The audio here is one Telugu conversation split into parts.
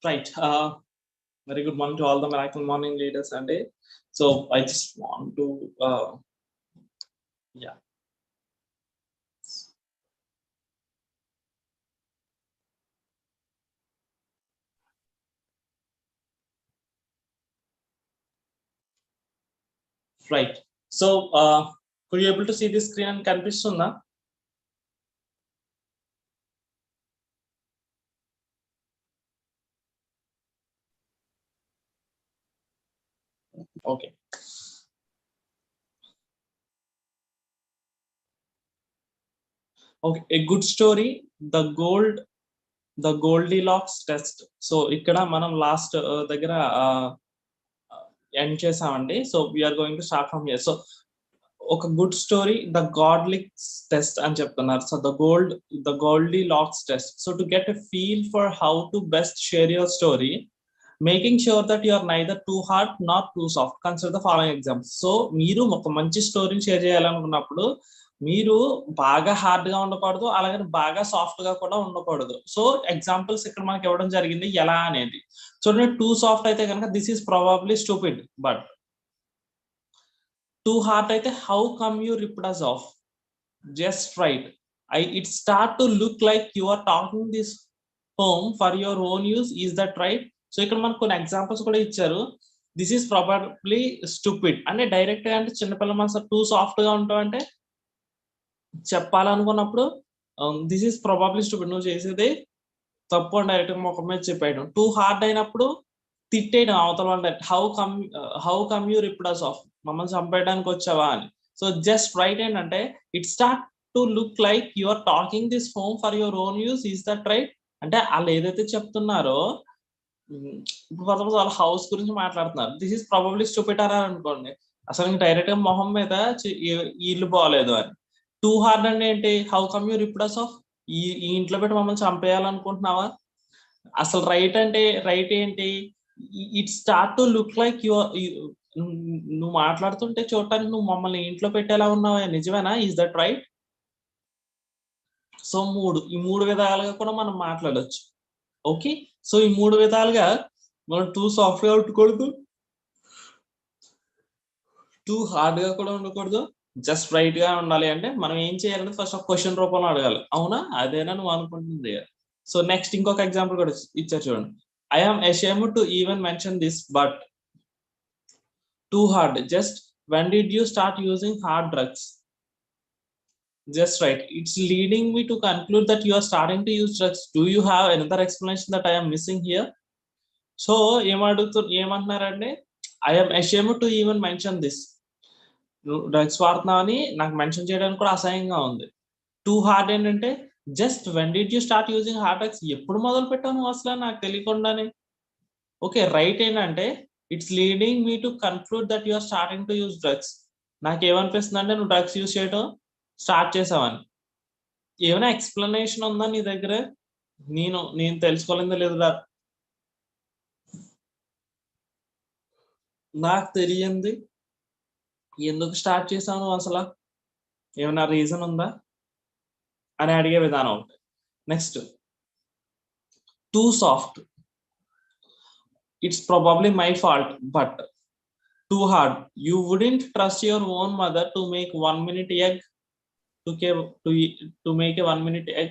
Right. Very good morning to all the Miracle Morning leaders and day. So I just want to, yeah. Right. So could you able to see this screen and Kanpistunda? Okay. Okay. A good story. The Goldilocks test. So ikkada manam last దగ్గర ఎండ్ చేసామండి. So we are going to start from here. So ఒక good story the Goldilocks test అని చెప్తున్నారు. So the Goldilocks test. So to get a feel for how to best share your story, making sure that you are neither too hard not too soft. Consider the following examples. So మీరు ఒక మంచి స్టోరీని షేర్ చేయాలనుకున్నప్పుడు మీరు బాగా హార్డ్ గా ఉండకూడదు, అలాగే బాగా సాఫ్ట్ గా కూడా ఉండకూడదు. సో ఎగ్జాంపుల్స్ ఇక్కడ మనకి ఇవ్వడం జరిగింది ఎలా అనేది. చూడండి, టూ సాఫ్ట్ అయితే కనుక this is probably stupid, but too hard అయితే how come you ripped us off? Just right. It start to look like you are talking this home for your own use. Is that right? So ఇక్కడ మనకు కొన్ని ఎగ్జాంపుల్స్ కూడా ఇచ్చారు. దిస్ ఈస్ ప్రాబబ్లీ స్టూపిడ్ అంటే డైరెక్ట్ గా అంటే చిన్నపిల్ల మనసు టూ సాఫ్ట్ గా ఉంటావు అంటే చెప్పాలనుకున్నప్పుడు దిస్ ఈస్ ప్రాబబ్లీ స్టూపిడ్, నువ్వు చేసేది తప్పు అని డైరెక్ట్ ముఖం మీద చెప్పాడు. టూ హార్డ్ అయినప్పుడు తిట్టేయడం అవతల అంటే how come you ripped us off, మమ్మల్ని చంపేయడానికి వచ్చావా అని. సో జస్ట్ రైట్ ఏంటంటే it start to look like you are talking this home for your own use. Is that right? అంటే వాళ్ళు ఏదైతే చెప్తున్నారో ఇప్పుడు వాళ్ళ హౌస్ గురించి మాట్లాడుతున్నారు. దిస్ ఈస్ ప్రాబబ్లీ స్టూపిడ్ అన్నారు అనుకోండి, అసలు డైరెక్ట్ గా మొహం మీద ఇల్లు బాగలేదు అని. టూ హార్డ్ అంటే ఏంటి? How come you ripped us off, ఈ ఇంట్లో పెట్టి మమ్మల్ని చంపేయాలనుకుంటున్నావా? అసలు రైట్ అంటే రైట్ ఏంటి? It start to look like నువ్వు మాట్లాడుతుంటే చూడటానికి నువ్వు మమ్మల్ని ఇంట్లో పెట్టేలా ఉన్నావా, నిజమేనా? Is that right? సో ఈ మూడు విధాలుగా కూడా మనం మాట్లాడొచ్చు. ఓకే, సో ఈ మూడు విధాలుగా మనం టూ సాఫ్ట్ గా ఉండకూడదు, టూ హార్డ్ గా కూడా ఉండకూడదు, జస్ట్ రైట్ గా ఉండాలి. అంటే మనం ఏం చేయాలంటే ఫస్ట్ ఒక క్వశ్చన్ రూపంలో అడగాలి, అవునా అదేనా నువ్వు అనుకుంటుంది. సో నెక్స్ట్ ఇంకొక ఎగ్జాంపుల్ కూడా ఇచ్చారు చూడండి. I am ashamed to even mention this, but too hard. Just when did you start using hard drugs? Just right. It's leading me to conclude that you are starting to use drugs. Do you have another explanation that I am missing here? So ఏమంటున్నారంటే I am ashamed to even mention this. Drugs వాడుతున్నావు అని నాకు మెన్షన్ చేయడానికి కూడా అసహ్యంగా ఉంది. టూ హార్డ్ ఏంటంటే just when did you start using hard drugs, ఎప్పుడు మొదలు పెట్టావు నువ్వు అసలు నాకు తెలియకుండానే. ఓకే, రైట్ ఏంటంటే it's leading me to conclude that you are starting to use drugs. నాకేమనిపిస్తుంది అంటే నువ్వు డ్రగ్స్ యూజ్ చేయడం స్టార్ట్ చేసావని. ఏమైనా ఎక్స్ప్లెనేషన్ ఉందా నీ దగ్గర? నేను తెలుసుకోలేదో లేదు, నాకు తెలియంది ఎందుకు స్టార్ట్ చేసావు అసలు, ఏమైనా రీజన్ ఉందా అని అడిగే విధానం ఒకటి. Next two soft, it's probably my fault, but too hard. You wouldn't trust your own mother to make 1 minute egg, to make a 1 minute egg.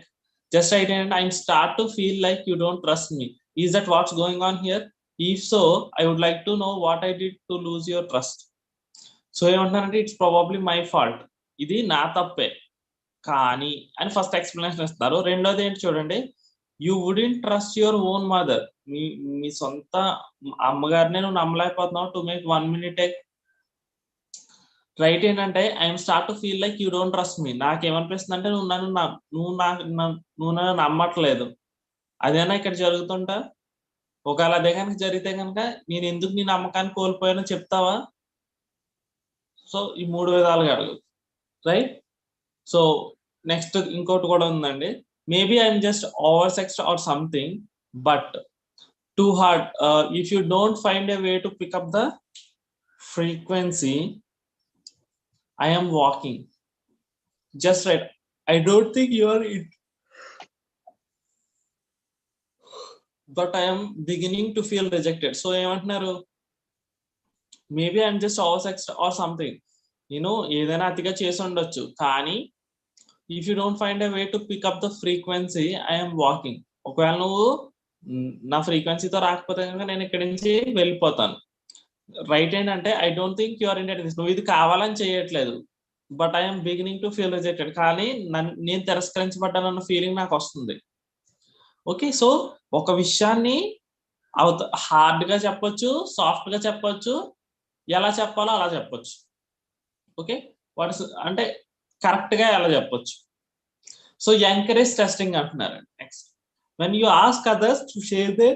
Just right, and I start to feel like you don't trust me. Is that what's going on here? If so, I would like to know what I did to lose your trust. So ఏమంటున్నారంటే ఇట్స్ ప్రాబబ్లీ మై ఫాల్ట్, ఇది నా తప్పే కానీ అని ఫస్ట్ ఎక్స్ప్లెనేషన్ ఇస్తున్నారు. రెండోది ఏంటి చూడండి, you wouldn't trust your own mother, మీ సొంత అమ్మగారినే నువ్వు నమ్మలేకపోతున్నావు. To make 1 minute egg. Right ఏంటంటే I'm start to feel like you don't trust me, నాకేమనిపిస్తుంది అంటే నువ్వు నన్ను నమ్మట్లేదు. అదేనా ఇక్కడ జరుగుతుంటా? ఒకవేళ అదే కనుక జరిగితే కనుక నేను ఎందుకు నీ నమ్మకాన్ని కోల్పోయానో చెప్తావా? సో ఈ మూడు విధాలుగా అడుగు, రైట్? సో నెక్స్ట్ ఇంకోటి కూడా ఉందండి. Maybe I'm just over sexed or something, but too hard. If you don't find a way to pick up the frequency, I am walking. Just right. I don't think you are but I'm beginning to feel rejected. So ఏమంటున్నారు, maybe I'm just over sex or something, నేను ఏదైనా అతిగా చేసి ఉండొచ్చు, కానీ if you don't find a way to pick up the frequency I'm walking. ఒకవేళ నువ్వు నా ఫ్రీక్వెన్సీతో రాకపోతే కనుక నేను ఇక్కడి నుంచి వెళ్ళిపోతాను. రైట్ ఏంటంటే I don't think you are intent, నువ్వు ఇది కావాలని చేయట్లేదు, but I'm beginning to feel rejected, కానీ నేను తిరస్కరించబడ్డానన్న ఫీలింగ్ నాకు వస్తుంది. ఓకే, సో ఒక విషయాన్ని హార్డ్ గా చెప్పొచ్చు, సాఫ్ట్ గా చెప్పొచ్చు, ఎలా చెప్పాలో అలా చెప్పొచ్చు. ఓకే, వాట్ అంటే కరెక్ట్ గా ఎలా చెప్పొచ్చు. సో ఎంకరేజ్ టెస్టింగ్ అంటున్నారు. Next, when you ask others to share their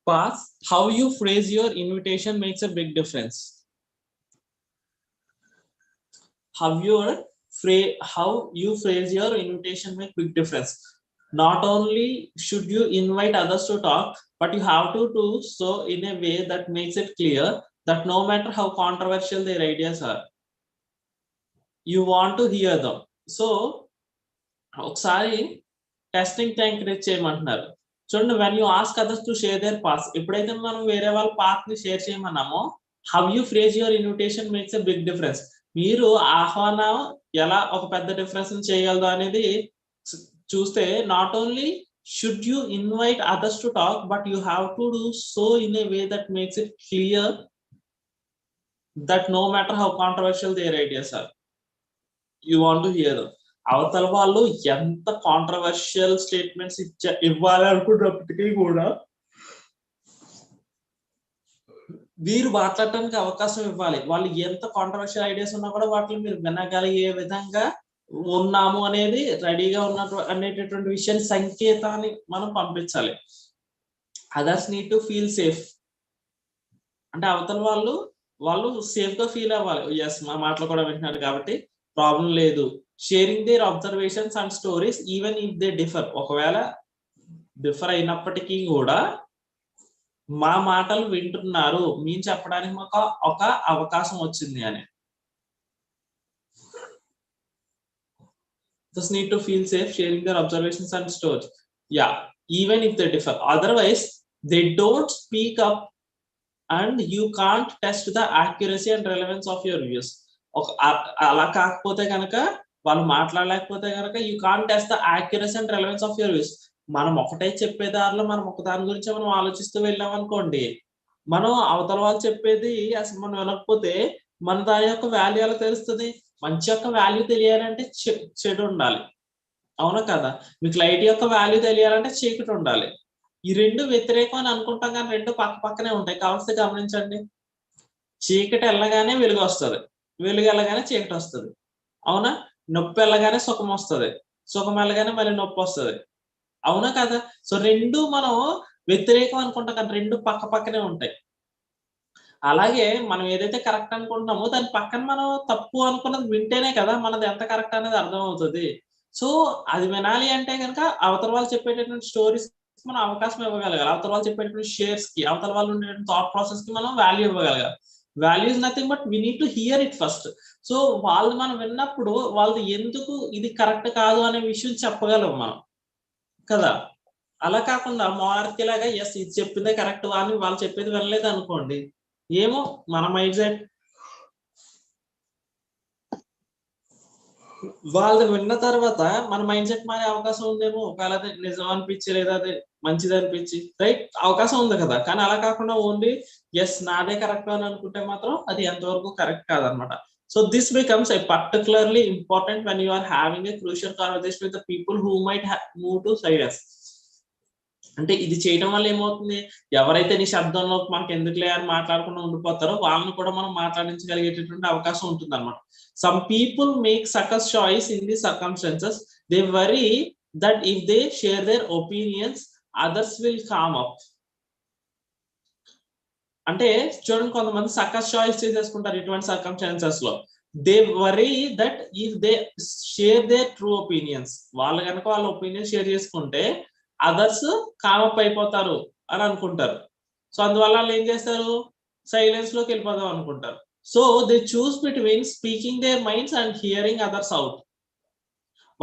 past, how you phrase your invitation makes a big difference. How you phrase your invitation makes big difference. Not only should you invite others to talk, but you have to do so in a way that makes it clear that no matter how controversial their ideas are, you want to hear them. So ఒకసారి టెస్టింగ్ ఎంకరేజ్ చేయమంటున్నారు. చూడండి, when you ask others to share their paths, ఎప్పుడైతే మనం వేరే వాళ్ళ పాత్ ని షేర్ చేయమన్నామో, how you phrase your invitation makes a big difference. మీరు ఆహ్వానం ఎలా ఒక పెద్ద డిఫరెన్స్ చేయగలదు అనేది చూస్తే, not only should you invite others to talk, but you have to do so in a way that makes it clear that no matter how controversial their ideas are, you want to hear them. అవతల వాళ్ళు ఎంత కాంట్రవర్షియల్ స్టేట్మెంట్స్ ఇవ్వాలి అనుకున్నప్పటికీ కూడా వీరు మాట్లాడటానికి అవకాశం ఇవ్వాలి. వాళ్ళు ఎంత కాంట్రవర్షియల్ ఐడియాస్ ఉన్నా కూడా వాటిని మీరు వినగలిగే విధంగా ఉన్నాము అనేది రెడీగా అనేటటువంటి విషయాన్ని, సంకేతాన్ని మనం పంపించాలి. Others need to feel safe, అంటే అవతల వాళ్ళు సేఫ్ గా ఫీల్ అవ్వాలి. ఎస్, మా మాటలు కూడా వింటున్నారు కాబట్టి ప్రాబ్లం లేదు. Sharing their observations and stories even if they differ, ఒకవేళ డిఫర్ అయినప్పటికీ కూడా మా మాటలు వింటున్నారు, మేము చెప్పడానికి మాకు ఒక అవకాశం వచ్చింది అని. Just need to feel safe sharing their observations and stories. Yeah, even if they differ. Otherwise, they don't speak up and you can't test the accuracy and relevance of your views. అలా కాకపోతే కనుక, వాళ్ళు మాట్లాడలేకపోతే కనుక, you can't test the accuracy and relevance of your views. మనం ఒకటే చెప్పే దారిలో మనం ఒక దాని గురించి మనం ఆలోచిస్తూ వెళ్ళాం అనుకోండి, మనం అవతల వాళ్ళు చెప్పేది అసలు మనం వినకపోతే మన దాని యొక్క వాల్యూ ఎలా తెలుస్తుంది? మంచి యొక్క వాల్యూ తెలియాలంటే చెడు ఉండాలి, అవునా కదా? మీకు లైట్ యొక్క వాల్యూ తెలియాలంటే చీకటి ఉండాలి. ఈ రెండు వ్యతిరేకం అని అనుకుంటాం, కానీ రెండు పక్క పక్కనే ఉంటాయి. కావాల్సి గమనించండి, చీకటి వెళ్ళగానే వెలుగు వస్తుంది, వెలుగు వెళ్ళగానే చీకటి వస్తుంది, అవునా? నొప్పి వెళ్ళగానే సుఖం వస్తుంది, సుఖం వెళ్ళగానే మళ్ళీ నొప్పి వస్తుంది, అవునా కదా? సో రెండు మనం వ్యతిరేకం అనుకుంటాం, కానీ రెండు పక్క పక్కనే ఉంటాయి. అలాగే మనం ఏదైతే కరెక్ట్ అనుకుంటున్నామో దాని పక్కన మనం తప్పు అనుకున్నది వింటేనే కదా మనది ఎంత కరెక్ట్ అనేది అర్థం అవుతుంది. సో అది వినాలి అంటే కనుక అవతల వాళ్ళు చెప్పేటటువంటి స్టోరీస్ మనం అవకాశం ఇవ్వగలగాలి. అవతల వాళ్ళు చెప్పేటటువంటి షేర్స్ కి, అవతల వాళ్ళు ఉండేటువంటి థాట్ ప్రాసెస్ కి మనం వాల్యూ ఇవ్వగలగాలి. Value is nothing but we need to hear it first. So వాళ్ళు మనం విన్నప్పుడు వాళ్ళు ఎందుకు ఇది కరెక్ట్ కాదు అనే విషయం చెప్పగలం మనం కదా. అలా కాకుండా మారర్కి లాగా ఎస్ ఇది చెప్పిందే కరెక్ట్ అని వాళ్ళు చెప్పేది వినలేదు అనుకోండి, ఏమో మన మైండ్ సెట్ వాళ్ళు విన్న తర్వాత మన మైండ్ సెట్ మారే అవకాశం ఉందేమో. ఒకవేళ అది నిజం అనిపించి లేదా అది మంచిది అనిపించి, రైట్, అవకాశం ఉంది కదా. కానీ అలా కాకుండా ఓన్లీ ఎస్ నాదే కరెక్ట్ అని అనుకుంటే మాత్రం అది ఎంతవరకు కరెక్ట్ కాదనమాట. So this becomes a particularly important when you are having a crucial conversation with the people who might move to sides. అంటే ఇది చేయడం వల్ల ఏమవుతుంది, ఎవరైతే నీ శబ్దంలో మనకి ఎందుకులే అని మాట్లాడకుండా ఉండిపోతారో వాళ్ళని కూడా మనం మాట్లాడించగలిగేటటువంటి అవకాశం ఉంటుంది అనమాట. Some people make sucker's choice in the circumstances. They worry that if they share their opinions others will come up. అంటే చూడండి, కొంతమంది సకస్ చాయిస్ చేసేసుకుంటారు ఇటువంటి సర్కమ్స్టాన్సెస్ లో. They worry that if they share their true opinions, వాళ్ళు కనుక వాళ్ళ ఒపీనియన్ షేర్ చేసుకుంటే అదర్స్ కామప్ అయిపోతారు అని అనుకుంటారు. సో అందువల్ల వాళ్ళు ఏం చేస్తారు, సైలెన్స్ లోకి వెళ్ళిపోదాం అనుకుంటారు. So they choose between speaking there minds and hearing others out.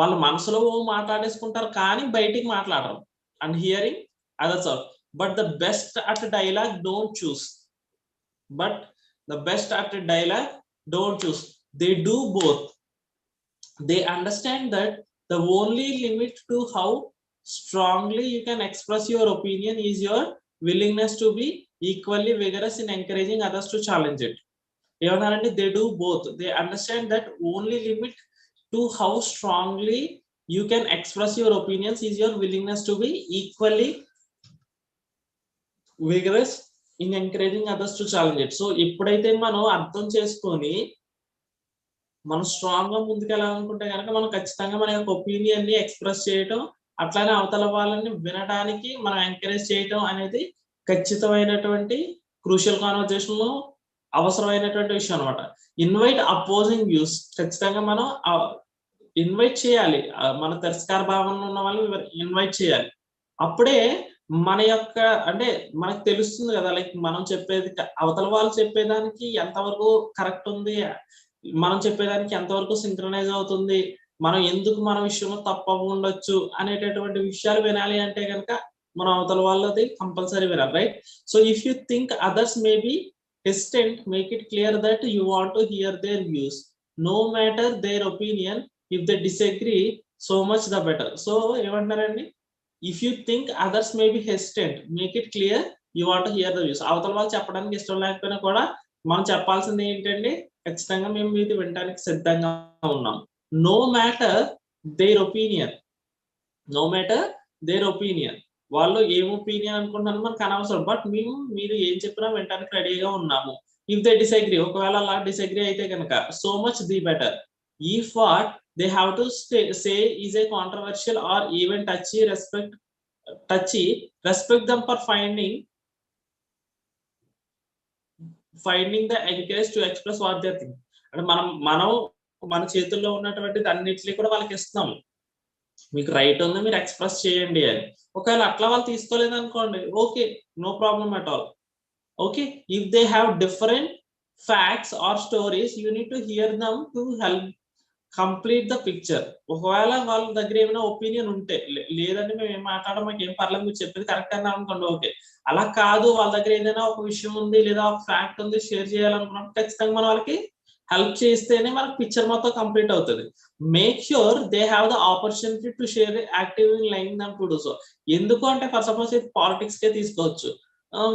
వాళ్ళ మనసులో మాట్లాడేసుకుంటారు కానీ బయటికి మాట్లాడరు. And hearing others out. But the best at dialogue don't choose. But the best at dialogue don't choose. They do both. They understand that the only limit to how strongly you can express your opinion is your willingness to be equally vigorous in encouraging others to challenge it. They do both. They understand that only limit to how strongly you can express your opinions is your willingness to be equally vigorous in encouraging others to challenge it. So ఎప్పుడైతే మనం అర్థం చేసుకొని మనం స్ట్రాంగ్ గా ముందుకెళ్ళాలనుకుంటే కనుక మనం ఖచ్చితంగా మన యొక్క ఒపీనియన్ ని ఎక్స్ప్రెస్ చేయటం, అట్లానే అవతల వాళ్ళని వినడానికి మనం ఎంకరేజ్ చేయటం అనేది ఖచ్చితమైనటువంటి క్రూషియల్ కాన్వర్జేషన్ లో అవసరమైనటువంటి విషయం అనమాట. Invite opposing views. ఖచ్చితంగా మనం ఇన్వైట్ చేయాలి, మన తిరస్కార భావన ఉన్న వాళ్ళని ఇన్వైట్ చేయాలి. అప్పుడే మన యొక్క అంటే మనకు తెలుస్తుంది కదా, లైక్ మనం చెప్పేది అవతల వాళ్ళు చెప్పేదానికి ఎంతవరకు కరెక్ట్ ఉంది, మనం చెప్పేదానికి ఎంతవరకు సింక్రనైజ్ అవుతుంది, మనం ఎందుకు మన విషయంలో తప్పు ఉండొచ్చు అనేటటువంటి విషయాలు వినాలి అంటే కనుక మనం అవతల వాళ్ళది కంపల్సరీ వినాలి, right? So if you think others may be hesitant, make it clear that you want to hear their views, no matter their opinion. If they disagree, so much the better. So ఏమంటారండి, if you think others may be hesitant, make it clear you want to hear the views. అవతల వాళ్ళు చెప్పడానికి ఇష్టం లేకపోయినా కూడా మనం చెప్పాల్సింది ఏంటండి, ఖచ్చితంగా మేము మీది వినడానికి సిద్ధంగా ఉన్నాం. No matter their opinion, no matter their opinion. వాళ్ళు ఏం ఒపీనియన్ అనుకుంటున్నారో మనకు అనవసరం, బట్ మేము మీరు ఏం చెప్పినా వినడానికి రెడీగా ఉన్నాము. ఇఫ్ దే డిసగ్రీ, ఒకవేళ అలా డిసగ్రీ అయితే కనుక so much the better. If what they have to say is a controversial or even touchy, respect them for finding the encourage to express what they think. అంటే మనం మన చేతుల్లో ఉన్నటువంటిది అన్నిటిని కూడా వాళ్ళకి ఇస్తున్నాము, మీకు రైట్ ఉంది మీరు ఎక్స్ప్రెస్ చేయండి అని. ఒకవేళ అట్లా వాళ్ళు తీసుకోలేదు అనుకోండి, okay, no problem at all. Okay, if they have different facts or stories, you need to hear them to help complete the picture. ఒకవేళ వాళ్ళ దగ్గర ఏమైనా ఒపీనియన్ ఉంటే, లేదంటే మేము ఏం మాట్లాడడం మాకు ఏం పర్లేదు, మీరు చెప్పేది కరెక్ట్ అని అనుకోండి, ఓకే. అలా కాదు, వాళ్ళ దగ్గర ఏదైనా ఒక విషయం ఉంది లేదా ఒక ఫ్యాక్ట్ ఉంది షేర్ చేయాలనుకున్నప్పుడు ఖచ్చితంగా మనం వాళ్ళకి హెల్ప్ చేస్తేనే మనకు పిక్చర్ మొత్తం కంప్లీట్ అవుతుంది. Make sure they have the opportunity to share active in line them to do so. ఎందుకు అంటే ఫర్ సపోజ్ పాలిటిక్స్ కే తీసుకోవచ్చు.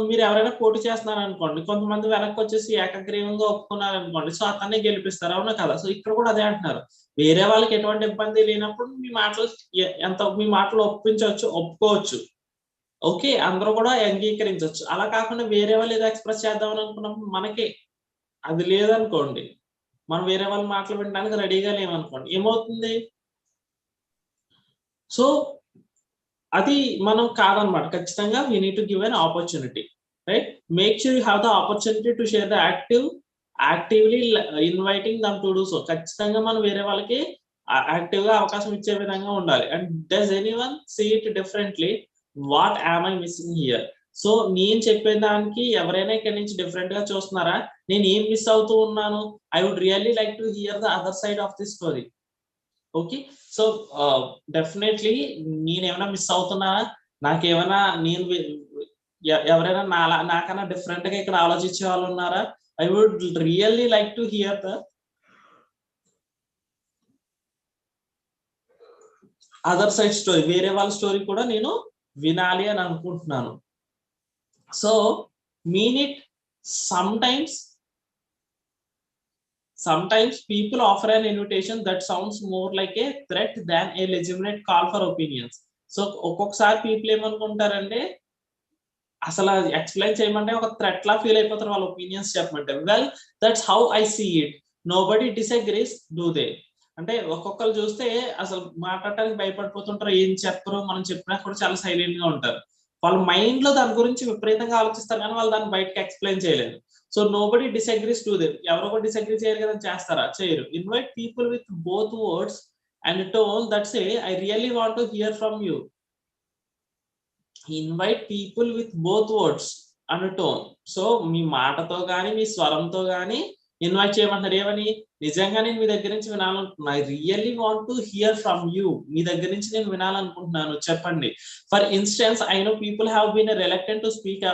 మీరు ఎవరైనా పోటీ చేస్తున్నారు అనుకోండి, కొంతమంది వెనక్కి వచ్చేసి ఏకగ్రీవంగా ఒప్పుకున్నారు అనుకోండి, సో అతన్ని గెలిపిస్తారు, అవునా కదా? సో ఇక్కడ కూడా అదే అంటున్నారు, వేరే వాళ్ళకి ఎటువంటి ఇబ్బంది లేనప్పుడు మీ మాటలు ఒప్పుకోవచ్చు, ఓకే, అందరూ కూడా అంగీకరించవచ్చు. అలా కాకుండా వేరే వాళ్ళు ఏదో ఎక్స్ప్రెస్ చేద్దామని అనుకున్నప్పుడు మనకి అది లేదనుకోండి, మనం వేరే వాళ్ళ మాటలు వినడానికి రెడీగా లేమనుకోండి, ఏమవుతుంది? సో అది మనం కాదనమాట. ఖచ్చితంగా we need to give an opportunity, right? Make sure you have the opportunity to share the actively inviting them to do so. ఖచ్చితంగా మనం వేరే వాళ్ళకి యాక్టివ్ గా అవకాశం ఇచ్చే విధంగా ఉండాలి. And does anyone see it differently? What am I missing here? So నేను చెప్పే దానికి ఎవరైనా ఇక్కడ నుంచి డిఫరెంట్ గా చూస్తున్నారా? నేను ఏం మిస్ అవుతూ ఉన్నాను? I would really like to hear the other side of this story. Okay, so definitely నేనేమైనా మిస్ అవుతున్నా, నాకేమైనా ఎవరైనా నాకన్నా డిఫరెంట్ గా ఇక్కడ ఆలోచించే వాళ్ళు ఉన్నారా? I would really like to hear the other side story. వేరే వాళ్ళ స్టోరీ కూడా నేను వినాలి అని అనుకుంటున్నాను. So mean it, sometimes people offer an invitation that sounds more like a threat than a legitimate call for opinions. So ఒక్కొక్కసారి పీపుల్ ఏమనుకుంటారంటే, అసలు ఎక్స్ప్లెయిన్ చేయమంటే ఒక థ్రెట్ లా ఫీల్ అయిపోతారు వాళ్ళ ఒపీనియన్స్ చెప్పమంటే. Well, that's how I see it. Nobody disagrees, do they. అంటే ఒక్కొక్కరు చూస్తే అసలు మాట్లాడటానికి భయపడిపోతుంటారు, ఏం చెప్పరు, మనం చెప్పినా కూడా చాలా సైలెంట్ గా ఉంటారు. వాళ్ళ మైండ్ లో దాని గురించి విపరీతంగా ఆలోచిస్తారు కానీ వాళ్ళు దాన్ని బయటకి ఎక్స్ప్లెయిన్ చేయలేరు. So nobody disagrees to them. ఎవరో కూడా డిసగ్రీ చేయరు కదా, చేస్తారా? చేయరు. Invite people with both words and tone that say I really want to hear from you. Invite people with both words and tone. So మీ మాటతో కానీ మీ స్వరంతో కానీ ఇన్వైట్ చేయమంటారు ఏమని, నిజంగా నేను మీ దగ్గర నుంచి వినాలనుకుంటున్నా, I really want to hear from you, మీ దగ్గర నుంచి నేను వినాలనుకుంటున్నాను చెప్పండి. For instance I know people have been reluctant to speak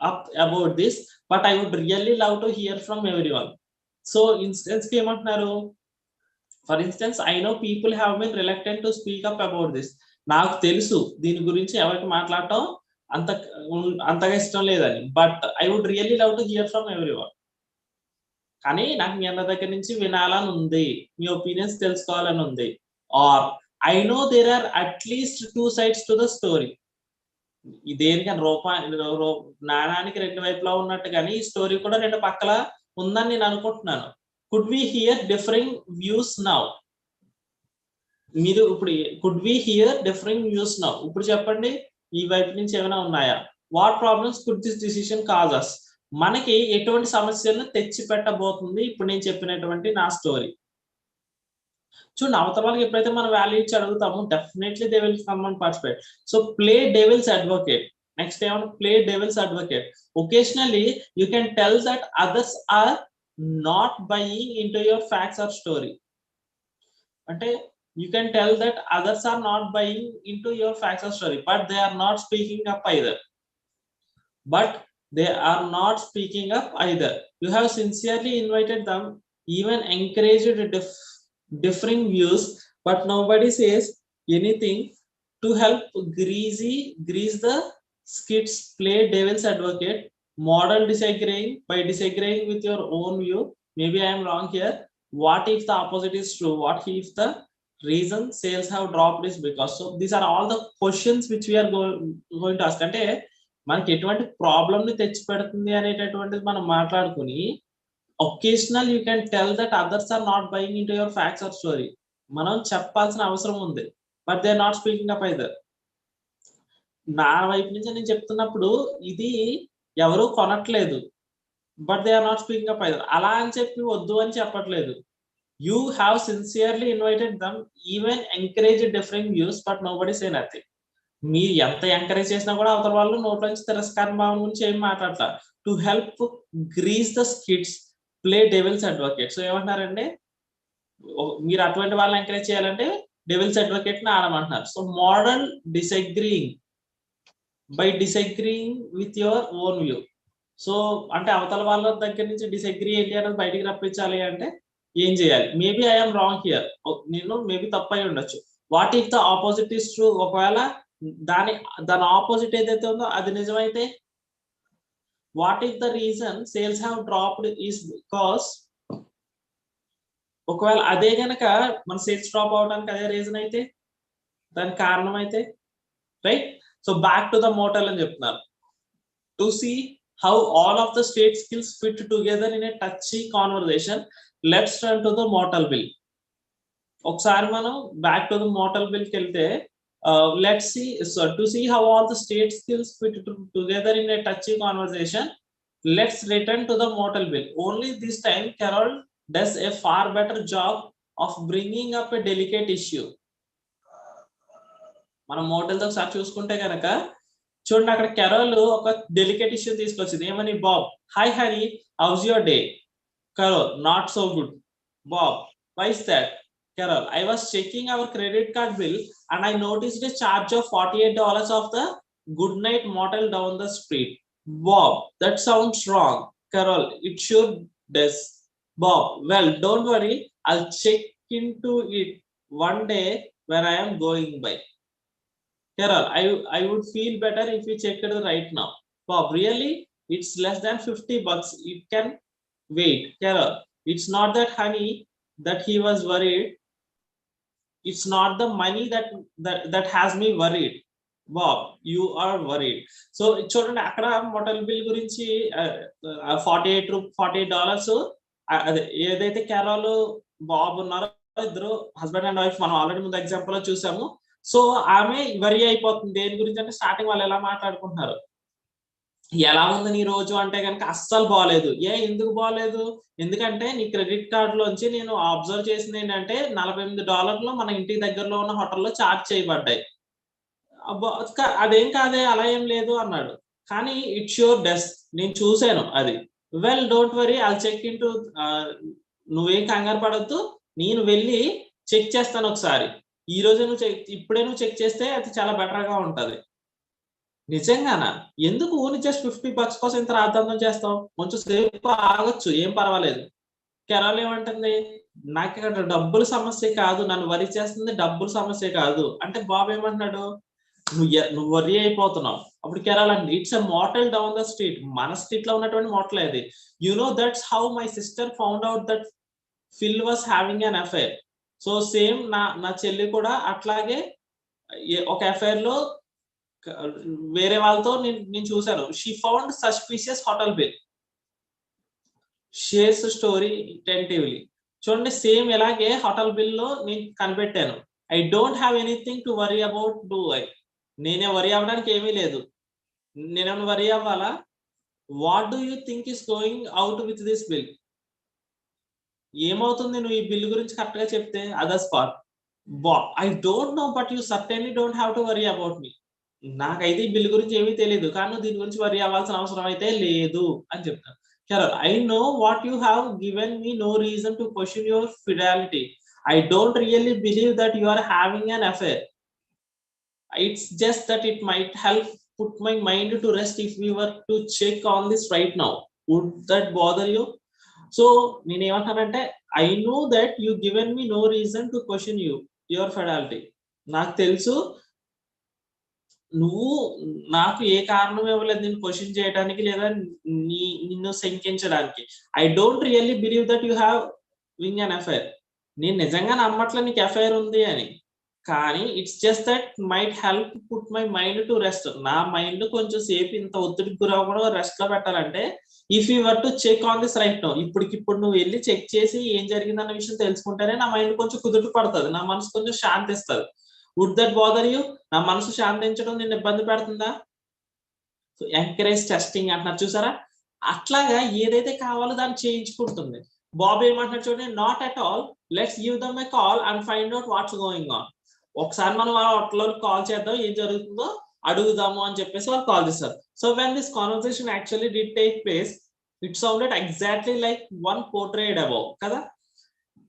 up about this, but I would really love to hear from everyone. So instance కి ఏమంటున్నారు, for instance I know people have been reluctant to speak up about this, నాకు తెలుసు దీని గురించి ఎవరికి మాట్లాడటం అంతగా ఇష్టం లేదని, but I would really love to hear from everyone, కానీ నాకు మీ అందరి దగ్గర నుంచి వినాలని ఉంది, మీ ఒపీనియన్స్ తెలుసుకోవాలని ఉంది. Or I know there are at least 2 sides to the story, దేనికని నాణానికి 2 వైపులా ఉన్నట్టు కానీ ఈ స్టోరీ కూడా 2 పక్కల ఉందని నేను అనుకుంటున్నాను. Could we hear differing views now, మీరు ఇప్పుడు could we hear differing views now, ఇప్పుడు చెప్పండి ఈ వైపు నుంచి ఏమైనా ఉన్నాయా. What problems could this decision cause us, మనకి ఎటువంటి సమస్యలను తెచ్చి పెట్టబోతుంది ఇప్పుడు నేను చెప్పినటువంటి నా స్టోరీ. చూడండి అవతల వాళ్ళకి ఎప్పుడైతే మనం వాల్యూ ఇచ్చి అడుగుతామో definitely they will come and participate. So play devil's advocate, next ఏమన్నా play devil's advocate. Occasionally you can tell that others are not buying into your facts or story, అంటే you can tell that others are not buying into your facts or story, but they are not speaking up either, you have sincerely invited them, even encouraged differing views, but nobody says anything to help grease the skids. Play devil's advocate, model disagreeing by disagreeing with your own view. Maybe I am wrong here, what if the opposite is true, what if the reason sales have dropped is because. So these are all the questions which we are going to ask. అంటే మనకి ఎటువంటి ప్రాబ్లమ్ ని తెచ్చి పెడుతుంది అనేటటువంటిది మనం మాట్లాడుకుని, occasional you can tell that others are not buying into your facts or story, మనం చెప్పాల్సిన అవసరం ఉంది, but they are not speaking up either. నా వైపు నుంచి నేను చెప్తున్నప్పుడు ఇది ఎవరు కొనట్లేదు, but they are not speaking up either, అలా అని చెప్పి వద్దు అని చెప్పట్లేదు. You have sincerely invited them, even encouraged differing views, but nobody say nothing. మీరు ఎంత ఎంకరేజ్ చేసినా కూడా అవతల వాళ్ళు నోట్ల నుంచి తిరస్కారం భావం గురించి ఏం మాట్లాడతారు. To help grease the skids, play devil's advocate. So ఏమంటున్నారంటే మీరు అటువంటి వాళ్ళని ఎంకరేజ్ చేయాలంటే డెవిల్స్ అడ్వకేట్ ని ఆడమంటున్నారు. So model disagreeing by disagreeing with your own view. So అంటే అవతల వాళ్ళ దగ్గర నుంచి డిసగ్రీ ఏంటి అనేది బయటికి రప్పించాలి అంటే ఏం చేయాలి. మేబీ ఐఎమ్ రాంగ్ హియర్, నేను మేబీ తప్పై ఉండొచ్చు. What if the opposite is true, ఒకవేళ దాని ఆపోజిట్ ఏదైతే ఉందో అది నిజమైతే. What if the reason sales have dropped is because, ఒకవేళ అదే గనక మన సేల్స్ డ్రాప్ అవడానికి అదే రీజన్ అయితే, దానికి కారణం అయితే, right. So back to the motel అని చెప్తున్నారు. To see how all of the state skills fit together in a touchy conversation, let's turn to the mortal bill. ఒకసారి మనం back to the motel bill కి వెళ్తే, let's see, so to see how all the state skills fit together in a touchy conversation, let's return to the mortal bill. Only this time Carol does a far better job of bringing up a delicate issue. మనం మోటల్ తో ఒకసారి చూసుకుంటే కనుక చూడండి, అక్కడ కెరోల్ ఒక డెలికేట్ ఇష్యూ తీసుకొచ్చింది. ఏమని, Bob hi honey how's your day. Carol not so good. Bob why is that. Carol I was checking our credit card bill and I noticed a charge of $48 of the good night motel down the street. Bob that sounds wrong. Carol it sure does. Bob well don't worry, I'll check into it one day when I am going by. Carol I would feel better if you checked it right now. Bob really, it's less than $50, it can wait. Carol it's not that honey that he was worried, it's not the money that has me worried. Bob you are worried. So చూడండి అక్కడ మోటల్ బిల్ గురించి $48 అదే ఏదైతే కెరోల్ బాబ్ ఉన్నారో ఇద్దరు హస్బెండ్ అండ్ వైఫ్, మనం ఆల్రెడీ ముందు ఎగ్జాంపుల్ లో చూసాము. సో ఆమె వరి అయిపోతుంది దేని గురించి అంటే, స్టార్టింగ్ వాళ్ళు ఎలా మాట్లాడుకుంటున్నారు, ఎలా ఉంది నీ రోజు అంటే కనుక అస్సలు బాగాలేదు. ఎందుకు బాగాలేదు, ఎందుకంటే నీ క్రెడిట్ కార్డ్ లోంచి నేను అబ్జర్వ్ చేసింది ఏంటంటే $48 మన ఇంటి దగ్గరలో ఉన్న హోటల్లో చార్జ్ చేయబడ్డాయి. అదేం కాదే అలా ఏం లేదు అన్నాడు. కానీ ఇట్ ష్యూర్ డస్, నేను చూసాను అది well don't worry, I'll check into, నువ్వేం కంగారు పడద్దు, నేను వెళ్ళి చెక్ చేస్తాను ఒకసారి. ఈ రోజు ఇప్పుడే నువ్వు చెక్ చేస్తే అది చాలా బెటర్ గా ఉంటది. నిజంగానా? ఎందుకు ఓన్లీ జస్ట్ $50 కోసం ఇంత రాద్ధాంతం చేస్తావు? కొంచెం సేపు ఆగొచ్చు, ఏం పర్వాలేదు. కెరోల్ ఏమంటుంది, నాకు ఇక్కడ డబ్బుల సమస్య కాదు, నన్ను వరి చేస్తుంది డబ్బుల సమస్య కాదు అంటే, బాబు ఏమంటున్నాడు, నువ్వు వరి అయిపోతున్నావు. అప్పుడు కెరోల్ అండి, it's a motel down the street, మన స్ట్రీట్ లో ఉన్నటువంటి మోటల్ అది. You know that's how my sister found out that Phil was having an affair. So same నా చెల్లి కూడా అట్లాగే ఒక అఫైర్ లో వేరే వాళ్ళతో నేను చూశాను. She found suspicious hotel bill, shares story tentatively. చూడండి, సేమ్ ఇలాగే హోటల్ బిల్ లో నేను కనిపెట్టాను. I don't have anything to worry about, do I? నేనే వరీ అవ్వడానికి ఏమీ లేదు. నేనేమైనా వరీ అవ్వాలా? What do you think is going out with this bill? ఏమవుతుంది నువ్వు ఈ బిల్ గురించి కరెక్ట్ గా చెప్తే? Other spot, I don't know but you certainly don't have to worry about me. నాకైతే ఈ బిల్ గురించి ఏమీ తెలియదు, కానీ నువ్వు దీని గురించి వరీ అవ్వాల్సిన అవసరం అయితే లేదు అని చెప్తాను. Carol, I know what you have given me no reason to question your fidelity. I don't really believe that you are having an affair. It's just that it might help put my mind to rest if we were to check on this right now. Would that bother you? So నేను ఏమంటానంటే, I know that you given me no reason to question your fidelity. నాకు తెలుసు నువ్వు నాకు ఏ కారణం ఇవ్వలేదు నిన్ను క్వశ్చన్ చేయడానికి లేదా నిన్ను శంకించడానికి. I don't really believe that you have having an affair. నేను నిజంగా నమ్మట్లే నీకు అఫైర్ ఉంది అని. కానీ it's just that might help put my mind to rest. నా మైండ్ కొంచెం సేపు ఇంత ఒత్తిడికి గురవ్వకుండా రెస్ట్ లో పెట్టాలంటే, if you were to check on this right now, ఇప్పటికిప్పుడు నువ్వు వెళ్ళి చెక్ చేసి ఏం జరిగిందన్న విషయం తెలుసుకుంటేనే నా మైండ్ కొంచెం కుదుట పడుతుంది, నా మనసు కొంచెం శాంతిస్తుంది. Would that bother you? నా మనసు శాంతించడం నిన్ను ఇబ్బంది పెడుతుందా? సో ఎంకరేజ్ టెస్టింగ్ అంటున్నారు చూసారా, అట్లాగా ఏదైతే కావాలో దాన్ని చేయించుకుంటుంది. బాబు ఏమంటున్నారు చూడండి, not at all, let's give them a call and find out what's going on. ఒకసారి మనం ఆ హోటల్లో కాల్ చేద్దాం, ఏం జరుగుతుందో అడుగుదాము అని చెప్పేసి వాళ్ళు కాల్ చేస్తారు. So when this conversation actually did take place, it sounded exactly like one portrayed above కదా.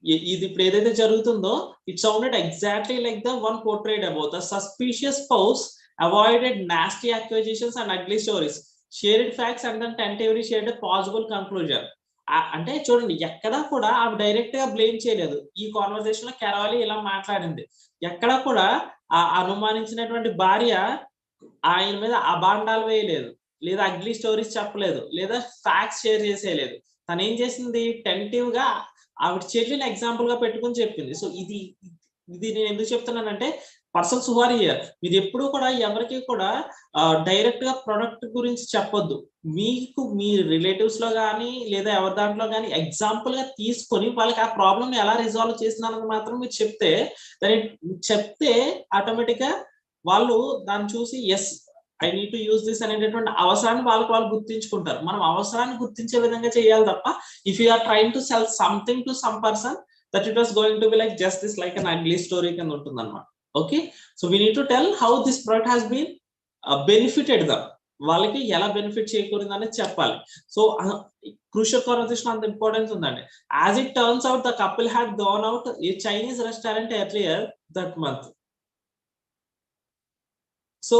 ఇది ఇప్పుడు ఏదైతే జరుగుతుందో, it sounded exactly like the one portrayed above. The suspicious spouse avoided nasty accusations and ugly stories, shared facts and then tentatively shared possible conclusion. అంటే చూడండి, ఎక్కడా కూడా ఆమె డైరెక్ట్ గా బ్లేమ్ చేయలేదు. ఈ కాన్వర్సేషన్ లో కెరోల్ ఇలా మాట్లాడింది, ఎక్కడా కూడా ఆ అనుమానించినటువంటి భార్య ఆయన మీద అబాండాలు వేయలేదు, లేదా అగ్లీ స్టోరీస్ చెప్పలేదు, లేదా ఫ్యాక్ట్స్ షేర్ చేసేయలేదు. తను ఏం చేసింది, టెంటివ్ గా ఆవిడ చెల్లిని ఎగ్జాంపుల్ గా పెట్టుకుని చెప్పింది. సో ఇది నేను ఎందుకు చెప్తున్నానంటే, పర్సన్స్ హు ఆర్ హియర్, మీరు ఎప్పుడు కూడా ఎవరికి కూడా డైరెక్ట్ గా ప్రొడక్ట్ గురించి చెప్పొద్దు. మీకు మీ రిలేటివ్స్ లో కానీ లేదా ఎవరి దాంట్లో కానీ ఎగ్జాంపుల్ గా తీసుకొని వాళ్ళకి ఆ ప్రాబ్లమ్ ఎలా రిజాల్వ్ చేసినారని మాత్రం మీరు చెప్తే ఆటోమేటిక్ గా వాళ్ళు దాన్ని చూసి yes I need to use this అనేటటువంటి అవసరాన్ని వాళ్ళు గుర్తించుకుంటారు. మనం అవసరాన్ని గుర్తించే విధంగా చేయాలి తప్ప, if you are trying to sell something to some person, that it was going to be like just this like an ugly story కింద ఉంటుంది అనమాట. Okay, so we need to tell how this product has been benefited them, వాళ్ళకి ఎలా బెనిఫిట్ చేకూరింది అనేది చెప్పాలి. సో క్రూషియల్ కాన్వర్సేషన్ అంత ఇంపార్టెన్స్ ఉందండి. As it turns out, the couple had gone out a Chinese restaurant earlier that month. So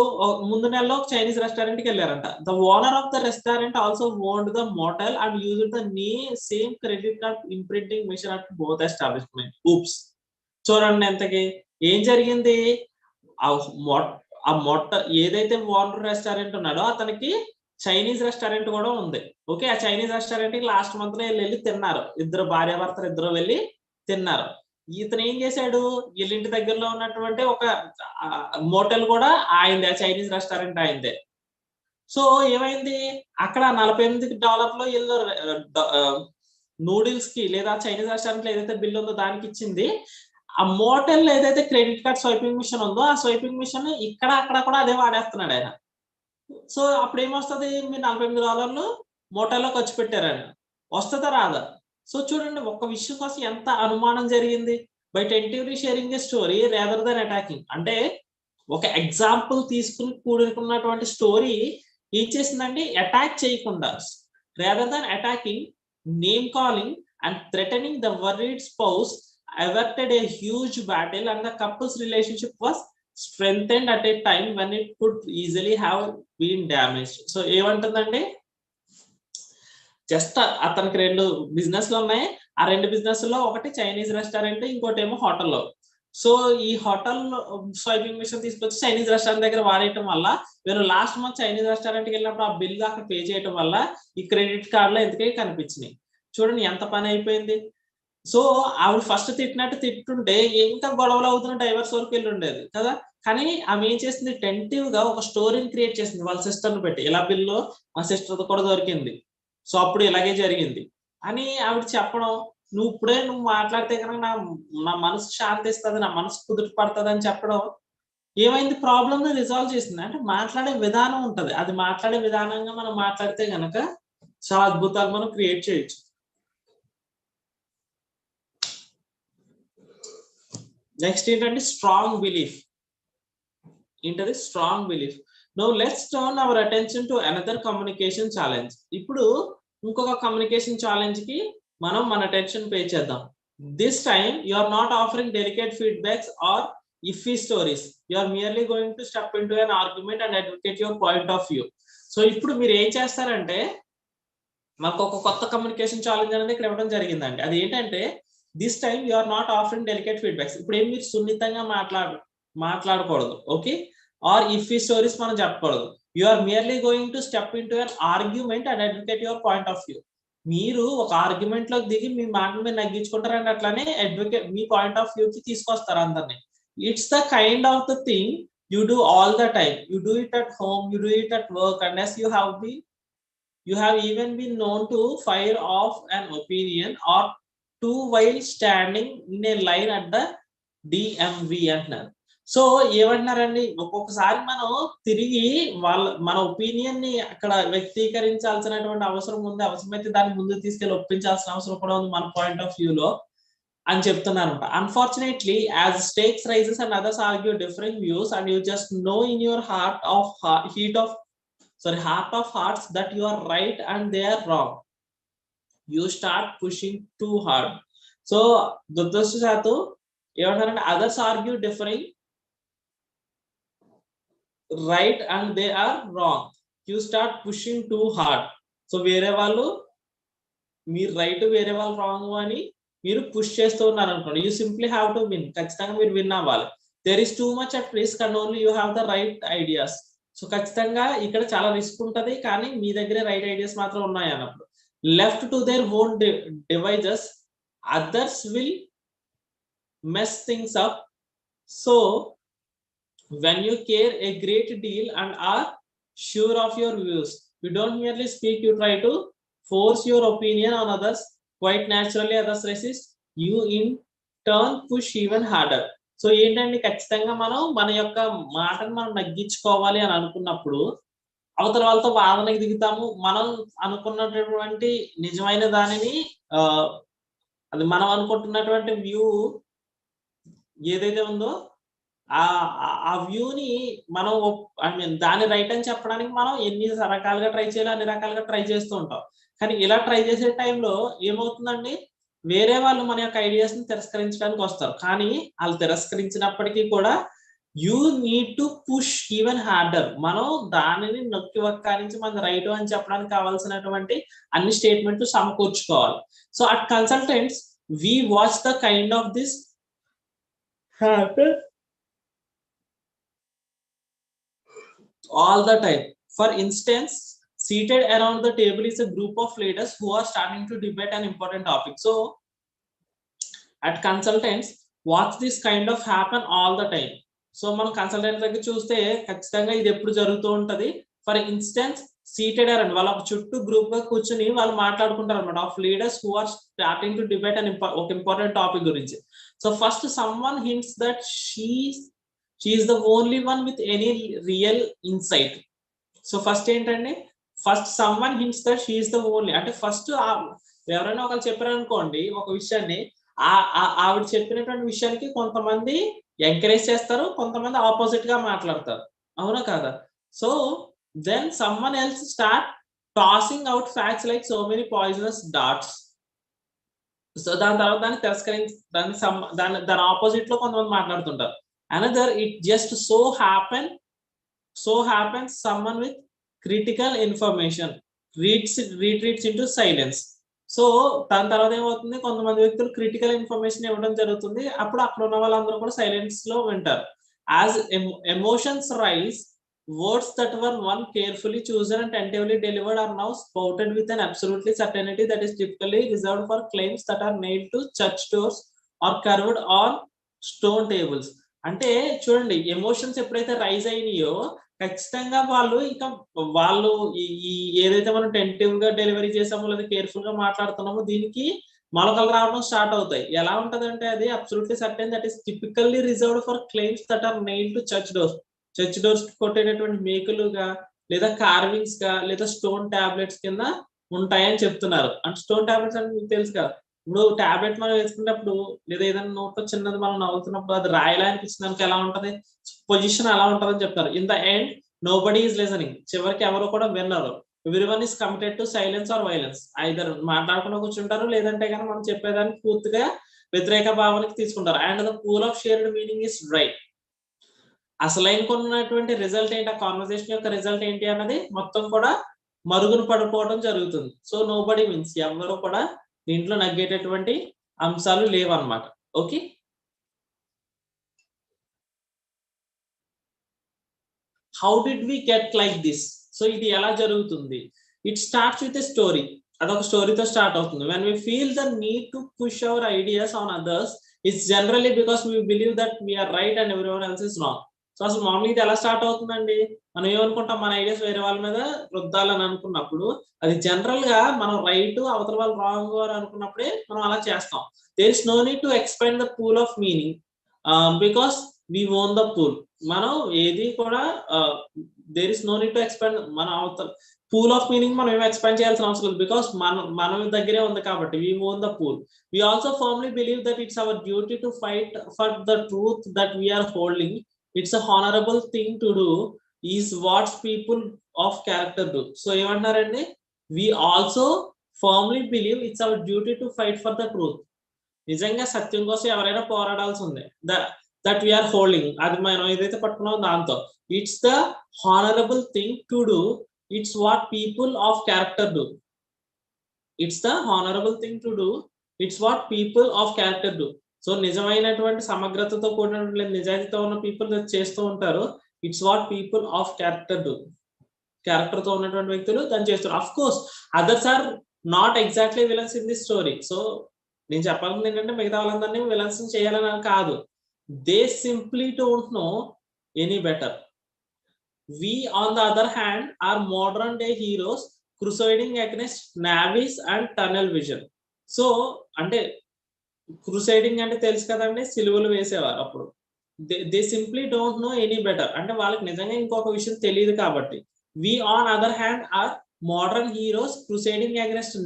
ముందు నెలలో ఒక చైనీస్ రెస్టారెంట్ కి వెళ్ళారంట. The owner of the restaurant also owned the motel and used the same credit card imprinting machine at both establishment. Oops, చూడండి ఎంతకి ఏం జరిగింది. ఆ మొట్ట ఏదైతే ఓనర్ రెస్టారెంట్ ఉన్నాడో అతనికి చైనీస్ రెస్టారెంట్ కూడా ఉంది. ఓకే, ఆ చైనీస్ రెస్టారెంట్ కి లాస్ట్ మంత్ లో వెళ్ళి తిన్నారు, ఇద్దరు భార్యాభర్తలు ఇద్దరు వెళ్ళి తిన్నారు. ఇతను ఏం చేశాడు, వీళ్ళింటి దగ్గరలో ఉన్నటువంటి ఒక మోటల్ కూడా ఆయనదే, చైనీస్ రెస్టారెంట్ ఆయనదే. సో ఏమైంది, అక్కడ $48 వీళ్ళు నూడిల్స్ కి లేదా చైనీస్ రెస్టారెంట్ లో ఏదైతే బిల్ ఉందో దానికి ఇచ్చింది. ఆ మోటల్ ఏదైతే క్రెడిట్ కార్డ్ స్వైపింగ్ మిషన్ ఉందో, ఆ స్వైపింగ్ మిషన్ ఇక్కడ అక్కడ కూడా అదే వాడేస్తున్నాడు ఆయన. సో అప్పుడు ఏమొస్తుంది, మీరు $48 మోటల్లో ఖర్చు పెట్టారని వస్తుందా రాదా? సో చూడండి, ఒక్క విషయం కోసం ఎంత అనుమానం జరిగింది. By tentatively sharing the story rather than attacking, అంటే ఒక ఎగ్జాంపుల్ తీసుకుని కూడుకున్నటువంటి స్టోరీ ఏం చేసిందంటే, అటాక్ చేయకుండా rather than attacking, name calling and threatening the worried spouse averted a huge battle, and the couple's relationship was strengthened at a time when it could easily have been damaged. So ఏమంటుందండి, జస్ట్ అతనికి 2 బిజినెస్లు ఉన్నాయి. ఆ 2 బిజినెస్లో ఒకటి చైనీస్ రెస్టారెంట్, ఇంకోటి ఏమో హోటల్లో. సో ఈ హోటల్ స్వైపింగ్ మిషన్ తీసుకొచ్చి చైనీస్ రెస్టారెంట్ దగ్గర వాడేయటం వల్ల, వీళ్ళు లాస్ట్ మంత్ చైనీస్ రెస్టారెంట్కి వెళ్ళినప్పుడు ఆ బిల్ అక్కడ పే చేయడం వల్ల ఈ క్రెడిట్ కార్డులో ఎందుకే కనిపించినాయి. చూడండి ఎంత పని అయిపోయింది. సో ఆవిడ ఫస్ట్ తిట్టినట్టు తిట్టుంటే ఇంకా గొడవలు అవుతున్న డైవర్స్ వరకు వెళ్ళి ఉండేది కదా. కానీ ఆమె ఏం చేసింది, టెంటివ్ గా ఒక స్టోరీని క్రియేట్ చేసింది వాళ్ళ సిస్టర్ ని పెట్టి. ఇలా బిల్లు మా సిస్టర్ కూడా దొరికింది, సో అప్పుడు ఇలాగే జరిగింది అని ఆవిడ చెప్పడం. నువ్వు మాట్లాడితే కనుక నా మనసు శాంతిస్తుంది, నా మనసు కుదుట పడుతుంది అని చెప్పడం ఏమైంది, ప్రాబ్లమ్ ని రిజాల్వ్ చేసింది. అంటే మాట్లాడే విధానం ఉంటది, అది మాట్లాడే విధానంగా మనం మాట్లాడితే గనక చాలా అద్భుతాలు మనం క్రియేట్ చేయొచ్చు. నెక్స్ట్ ఏంటంటే స్ట్రాంగ్ బిలీఫ్. ఏంటది strong belief. Now let's turn our attention to another communication challenge. ఇప్పుడు ఇంకొక కమ్యూనికేషన్ ఛాలెంజ్ కి మనం మన అటెన్షన్ పే చేద్దాం. This time you are not offering delicate feedbacks or iffy stories, you are merely going to step into an argument and advocate your point of view. సో ఇప్పుడు మీరు ఏం చేస్తారంటే, మాకు ఒక కొత్త కమ్యూనికేషన్ ఛాలెంజ్ అనేది ఇక్కడ ఇవ్వడం జరిగిందండి. అది ఏంటంటే, this time you are not offering delicate feedbacks. ఇప్పుడు ఏం మీరు సున్నితంగా మాట్లాడకూడదు, ఓకే, ఆర్ ఇఫ్ ఈ స్టోరీస్ మనం చెప్పకూడదు. You are merely going to step into an argument and advocate your point of view. మీరు ఒక ఆర్గ్యుమెంట్ లోకి దిగి మీ మాటలు మీరు నగ్గించుకుంటారంటే అట్లానే advocate me point of view కి తీసుకొస్తారు అందరినీ. It's the kind of the thing you do all the time. You do it at home, you do it at work, and as you have even been known to fire off an opinion or two while standing in a line at the DMV అంటున్నారు. సో ఏమంటున్నారండి, ఒక్కొక్కసారి మనం తిరిగి మన ఒపీనియన్ ని అక్కడ వ్యక్తీకరించాల్సినటువంటి అవసరం ఉంది, అవసరమైతే దాన్ని ముందు తీసుకెళ్లి ఒప్పించాల్సిన అవసరం కూడా ఉంది మన పాయింట్ ఆఫ్ వ్యూ లో అని చెప్తున్నారు. Unfortunately as stakes rises and others argue different views and you just know in your heart of hearts that you are right and they are wrong, you start pushing too hard. So దురదృష్టవశాత్తు ఏమంటారంటే, others argue differing right and they are wrong, you start pushing too hard. So వేరే వాళ్ళు మీరు రైట్, వేరే వాళ్ళు రాంగ్ అని మీరు పుష్ చేస్తూ ఉన్నారు అనుకోండి, you simply have to win. ఖచ్చితంగా మీరు విన్ అవ్వాలి. There is too much at risk and only you have the right ideas. So ఖచ్చితంగా ఇక్కడ చాలా రిస్క్ ఉంటది, కానీ మీ దగ్గరే రైట్ ఐడియాస్ మాత్రం ఉన్నాయి అన్నప్పుడు. Left to their own devices others will mess things up. So when you care a great deal and are sure of your views, you don't merely speak, you try to force your opinion on others. Quite naturally others resist, you in turn push even harder. So ఏంటంటే, ఖచ్చితంగా మనం మన యొక్క మాటను మనం నగ్గించుకోవాలి అని అనుకున్నప్పుడు అవతల వాళ్ళతో వాదనకి దిగుతాము. మనం అనుకున్నటువంటి నిజమైన దానిని అది మనం అనుకుంటున్నటువంటి వ్యూ ఏదైతే ఉందో ఆ వ్యూని మనం దాని రైట్ అని చెప్పడానికి మనం ఎన్ని రకాలుగా ట్రై చేయాలి అన్ని రకాలుగా ట్రై చేస్తూ ఉంటాం. కానీ ఇలా ట్రై చేసే టైంలో ఏమవుతుందండి, వేరే వాళ్ళు మన యొక్క ఐడియాస్ ని తిరస్కరించడానికి వస్తారు. కానీ వాళ్ళు తిరస్కరించినప్పటికీ కూడా you need to push even harder. మనం దానిని నొక్కి వక్కారించి మన రైట్ అని చెప్పడానికి కావాల్సినటువంటి అన్ని స్టేట్మెంట్లు సమకూర్చుకోవాలి. So at consultants we watch the kind of this happen all the time. For instance, seated around the table is a group of leaders who are starting to debate an important topic. So at consultants watch this kind of happen all the time. So మనం కన్సల్టెంట్ దగ్గర చూస్తే ఖచ్చితంగా ఇది ఎప్పుడు జరుగుతూ ఉంటది. ఫర్ ఇన్స్టెన్స్ సీటెడ్ అరౌండ్ వాళ్ళ చుట్టూ గ్రూప్ గా కూర్చుని వాళ్ళు మాట్లాడుకుంటారు అనమాట, of leaders who are starting to debate an ఒక ఇంపార్టెంట్ టాపిక్ గురించి. So first someone hints that she is the only one with any real insight. సో ఫస్ట్ ఏంటంటే, first someone hints that she is the only, అంటే ఫస్ట్ ఎవరైనా ఒకరు చెప్పారనుకోండి ఒక విషయాన్ని, ఆవిడ చెప్పినటువంటి విషయానికి కొంతమంది ఎంకరేజ్ చేస్తారు, కొంతమంది ఆపోజిట్ గా మాట్లాడతారు, అవునా కాదా? So then someone else start tossing out facts like so many poisonous darts. So దాని తర్వాత దాన్ని తిరస్కరించి దాని ఆపోజిట్ లో కొంతమంది మాట్లాడుతుంటారు. Another it just so happens someone with critical information retreats into silence. So దాని తర్వాత ఏమవుతుంది, కొంతమంది వ్యక్తులు క్రిటికల్ ఇన్ఫర్మేషన్ ఇవ్వడం జరుగుతుంది, అప్పుడు అక్కడ ఉన్న వాళ్ళందరూ కూడా సైలెన్స్ లో వింటారు. As emotions rise, words that were one carefully chosen and tentatively delivered are now spouted with an absolutely certainty that is typically reserved for claims that are nailed to church doors or carved on stone tables. అంటే చూడండి, ఎమోషన్స్ ఎప్పుడైతే రైజ్ అయినాయో ఖచ్చితంగా వాళ్ళు ఈ ఏదైతే మనం టెంటివ్ గా డెలివరీ చేసామో లేదా కేర్ఫుల్ గా మాట్లాడుతున్నామో దీనికి మొలకలు రావడం స్టార్ట్ అవుతాయి. ఎలా ఉంటదంటే అది absolutely certain that is typically reserved for claims that are nailed to church doors కొట్టేటటువంటి మేకులుగా లేదా కార్వింగ్స్ గా లేదా స్టోన్ టాబ్లెట్స్ కింద ఉంటాయని చెప్తున్నారు. అంటే స్టోన్ టాబ్లెట్స్ అంటే మీకు తెలుసు కదా, ఇప్పుడు టాబ్లెట్ మనం వేసుకున్నప్పుడు లేదా ఏదైనా నోట్లో చిన్నది మనం నవ్వుతున్నప్పుడు అది రాయలా అనిపించినందుకు ఎలా ఉంటది, పొజిషన్ అలా ఉంటదని చెప్తారు. In the end nobody is listening, చివరికి ఎవరు కూడా వినరు. Everyone is committed to silence or violence. Either మాట్లాడకుండా కూర్చుంటారు, లేదంటే కానీ మనం చెప్పేదానికి పూర్తిగా వ్యతిరేక భావనకి తీసుకుంటారు. And the pool of shared meaning is dry. అసలు ఇంకొన్నటువంటి రిజల్ట్ ఏంటి, ఆ కాన్వర్సేషన్ యొక్క రిజల్ట్ ఏంటి అన్నది మొత్తం కూడా మరుగున పడిపోవడం జరుగుతుంది. సో నోబడీ మీన్స్ ఎవరు కూడా దీంట్లో నగ్గేటటువంటి అంశాలు లేవన్నమాట. Okay, how did we get like this? So ఇది ఎలా జరుగుతుంది? It starts with a story. అదొక స్టోరీతో స్టార్ట్ అవుతుంది. When we feel the need to push our ideas on others, it's generally because we believe that we're right and everyone else is wrong. So అసలు మామూలుగా ఇది ఎలా స్టార్ట్ అవుతుందండి, మనం ఏమనుకుంటాం, మన ఐడియాస్ వేరే వాళ్ళ మీద రుద్దాలని అనుకున్నప్పుడు అది జనరల్ గా మనం రైట్, అవతల వాళ్ళు రాంగ్ అని అనుకున్నప్పుడే మనం అలా చేస్తాం. There is no need to expand the pool of meaning because we own the pool. మనం ఏది కూడా there is no need to expand, మన అవతల పూల్ ఆఫ్ మీనింగ్ మనం ఏమి ఎక్స్పాండ్ చేయాల్సిన అవసరం లేదు, బికాస్ మన దగ్గరే ఉంది కాబట్టి we own the pool. We also firmly believe that it's our duty to fight for the truth that we're holding. It's a honourable thing to do is what's people of character do. So ఏమంటారండి, we also firmly believe it's our duty to fight for the truth. నిజంగా సత్యం కోసం ఎవరైనా పోరాడాల్సి ఉంది, దట్ వీఆర్ హోల్డింగ్, అది మనం ఏదైతే పట్టుకున్నామో దాంతో. It's the honourable thing to do, it's what people of character do. It's the honourable thing to do, it's what people of character do. So నిజమైనటువంటి సమగ్రతతో కూడినటువంటి నిజాయితీతో ఉన్న పీపుల్ చేస్తూ ఉంటారు. It's what people of character do. Character తో ఉన్నటువంటి వ్యక్తులు దాన్ని చేస్తారు. Of course others are not exactly villains in this story. So నేను చెప్పాల్సింది ఏంటంటే మిగతా వాళ్ళందరినీ విలన్స్ చేయాలని కాదు, they simply don't know any better. We on the other hand are modern day heroes crusading against navies and tunnel vision. So అంటే క్రూసైడింగ్ అంటే తెలుసు కదండి, సిలువలు వేసేవారు అప్పుడు. They simply don't know any better అంటే వాళ్ళకి నిజంగా ఇంకొక విషయం తెలియదు కాబట్టి. We on other hand are modern heroes crusading against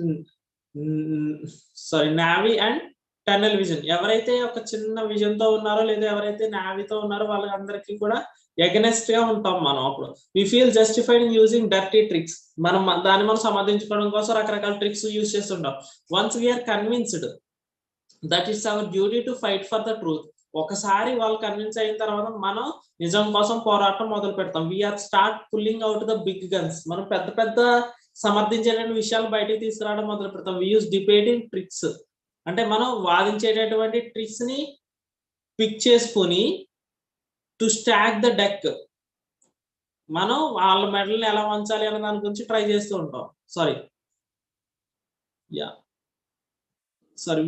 naivety and tunnel vision. ఎవరైతే ఒక చిన్న విజన్ తో ఉన్నారో లేదా ఎవరైతే నావీతో ఉన్నారో వాళ్ళందరికీ కూడా ఎగనెస్ట్ గా ఉంటాం మనం. అప్పుడు we feel justified in using dirty tricks. దాన్ని మనం సమర్థించుకోవడం కోసం రకరకాల ట్రిక్స్ యూజ్ చేస్తుంటాం. Once we're convinced that it's our duty to fight for the truth, ఒకసారి వాళ్ళు కన్విన్స్ అయిన తర్వాత మనం నిజం కోసం పోరాటం మొదలు పెడతాం. We're start pulling out the big guns. మనం పెద్ద పెద్ద సమర్థించేటువంటి విషయాలు బయటకు తీసుకురావడం మొదలు పెడతాం. వి యూజ్ డిబేటింగ్ ట్రిక్స్ అంటే మనం వాదించేటటువంటి ట్రిక్స్ ని పిక్ చేసుకుని టు స్టాక్ ద డెక్, మనం వాళ్ళ మెడల్ని ఎలా వంచాలి అనే దాని గురించి ట్రై చేస్తూ ఉంటాం.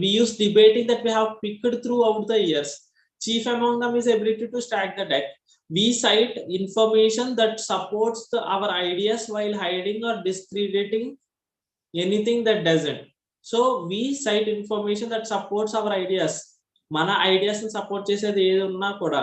We use debating that we have picked throughout the years. Chief among them is ability to stack the deck. We cite information that supports our ideas while hiding or discrediting anything that doesn't. So we cite information that supports our ideas. Mana ideas ni support చేసేది ఏది ఉన్నా కూడా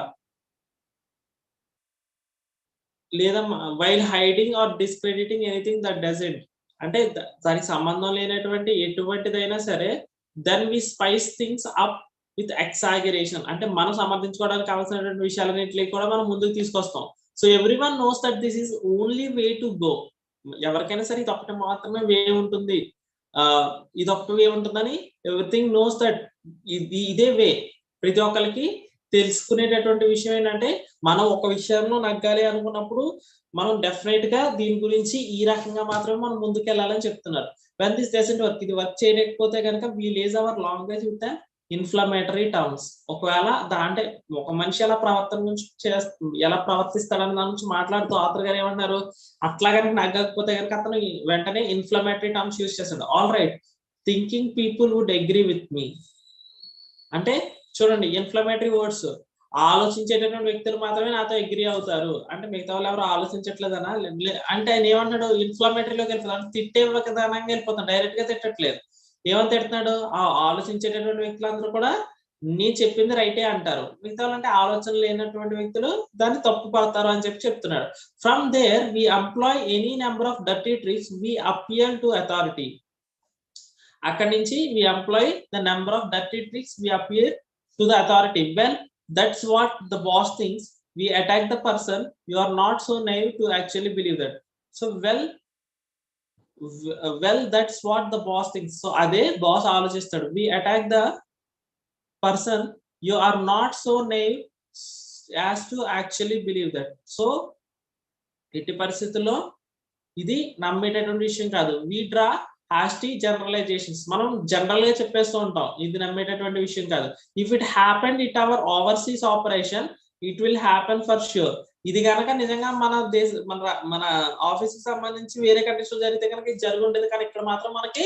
లేదా while hiding or discrediting anything that doesn't అంటే దానికి సంబంధం లేనటువంటి ఎటువంటిదైనా సరే then we spice things up with exaggeration అంటే మనం సమర్థించుకోవడానికి కావాల్సినటువంటి విషయాలన్నింటినీ కూడా మనం ముందుకు తీసుకొస్తాం. So everyone knows that this is only way to go. ఎవరికైనా సరే ఇది ఒకటి మాత్రమే వే ఉంటుంది, ఇది ఒకటి వే ఉంటుందని ఎవ్రీథింగ్ నోస్ దట్ ఇదే వే. ప్రతి ఒక్కరికి తెలుసుకునేటటువంటి విషయం ఏంటంటే మనం ఒక విషయంలో నగ్గాలి అనుకున్నప్పుడు మనం డెఫినెట్ గా దీని గురించి ఈ రకంగా మాత్రమే మనం ముందుకు వెళ్ళాలని చెప్తున్నారు. when this doesn't work, ఇది వర్క్ చేయలేకపోతే కనుక we lays our language with the inflammatory terms. ఒకవేళ అంటే ఒక మనిషి ఎలా ప్రవర్తిస్తాడని దాని నుంచి మాట్లాడుతూ ఆథర్ గారు ఏమన్నారు, అట్లా కనుక నగ్గకపోతే కనుక అతను వెంటనే ఇన్ఫ్లమేటరీ టర్మ్స్ యూజ్ చేస్తాడు. All right, thinking people would agree with me అంటే చూడండి, ఇన్ఫ్లమేటరీ వర్డ్స్, ఆలోచించేటటువంటి వ్యక్తులు మాత్రమే నాతో అగ్రీ అవుతారు అంటే మిగతా వాళ్ళు ఎవరు ఆలోచించట్లేదనా అంటే ఆయన ఏమన్నాడు, ఇన్ఫ్లమేటరీలోకి వెళ్ళిపోతాడు, తిట్టే విధానంగా వెళ్ళిపోతాడు, డైరెక్ట్ గా తిట్టట్లేదు. ఏమని తిడుతున్నాడు, ఆ ఆలోచించేటటువంటి వ్యక్తులందరూ కూడా నేను చెప్పింది రైటే అంటారు, మిగతా వాళ్ళు అంటే ఆలోచన లేనటువంటి వ్యక్తులు దాన్ని తప్పు పడతారు అని చెప్తున్నాడు. From there we employ any number of dirty tricks we appeal to authority. అక్కడి నుంచి we employ the number of dirty tricks we appear to the authority. Well, that's what the boss thinks. We attack the person. You are not so naive to actually believe that. So well, that's what the boss thinks. So ade boss ఆలోచిస్తాడు. We attack the person. You are not so naive as to actually believe that. So ఎట్టి పరిస్థితుల్లో ఇది నమ్మేటటువంటి విషయం కాదు. We draw hasty generalizations. మనం జనరల్ గా చెప్పేస్తూ ఉంటాం, ఇది నమ్మేటటువంటి విషయం కాదు. If it happened it our overseas operation it will happen for sure. ఇది కనుక నిజంగా మన ఆఫీస్ కి సంబంధించి వేరే కంట్రీస్ లో జరిగితే కనుక ఇది జరిగి ఉండేది, కానీ ఇక్కడ మాత్రం మనకి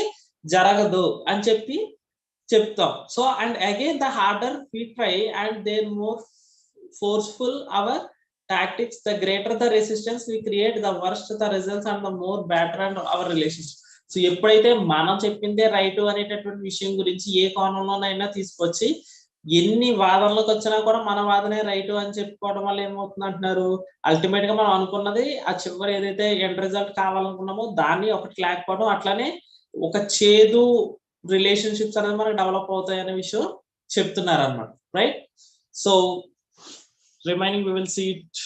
జరగదు అని చెప్తాం. So and again the harder we try and there more forceful our tactics, the greater the resistance we create, the worse the results and the more better and our relationship. So ఎప్పుడైతే మనం చెప్పిందే రైట్ అనేటటువంటి విషయం గురించి ఏ కోణంలోనైనా తీసుకొచ్చి ఎన్ని వాదనలకు వచ్చినా కూడా మన వాదనే రైట్ అని చెప్పుకోవడం వల్ల ఏమవుతుంది అంటున్నారు, అల్టిమేట్ గా మనం అనుకున్నది ఆ చివరి ఏదైతే ఎండ్ రిజల్ట్ కావాలనుకున్నామో దాన్ని ఒకటి లేకపోవడం, అట్లానే ఒక చేదు రిలేషన్షిప్స్ అనేది మనకు డెవలప్ అవుతాయి అనే విషయం చెప్తున్నారు అన్నమాట. Right, so remaining we will see it.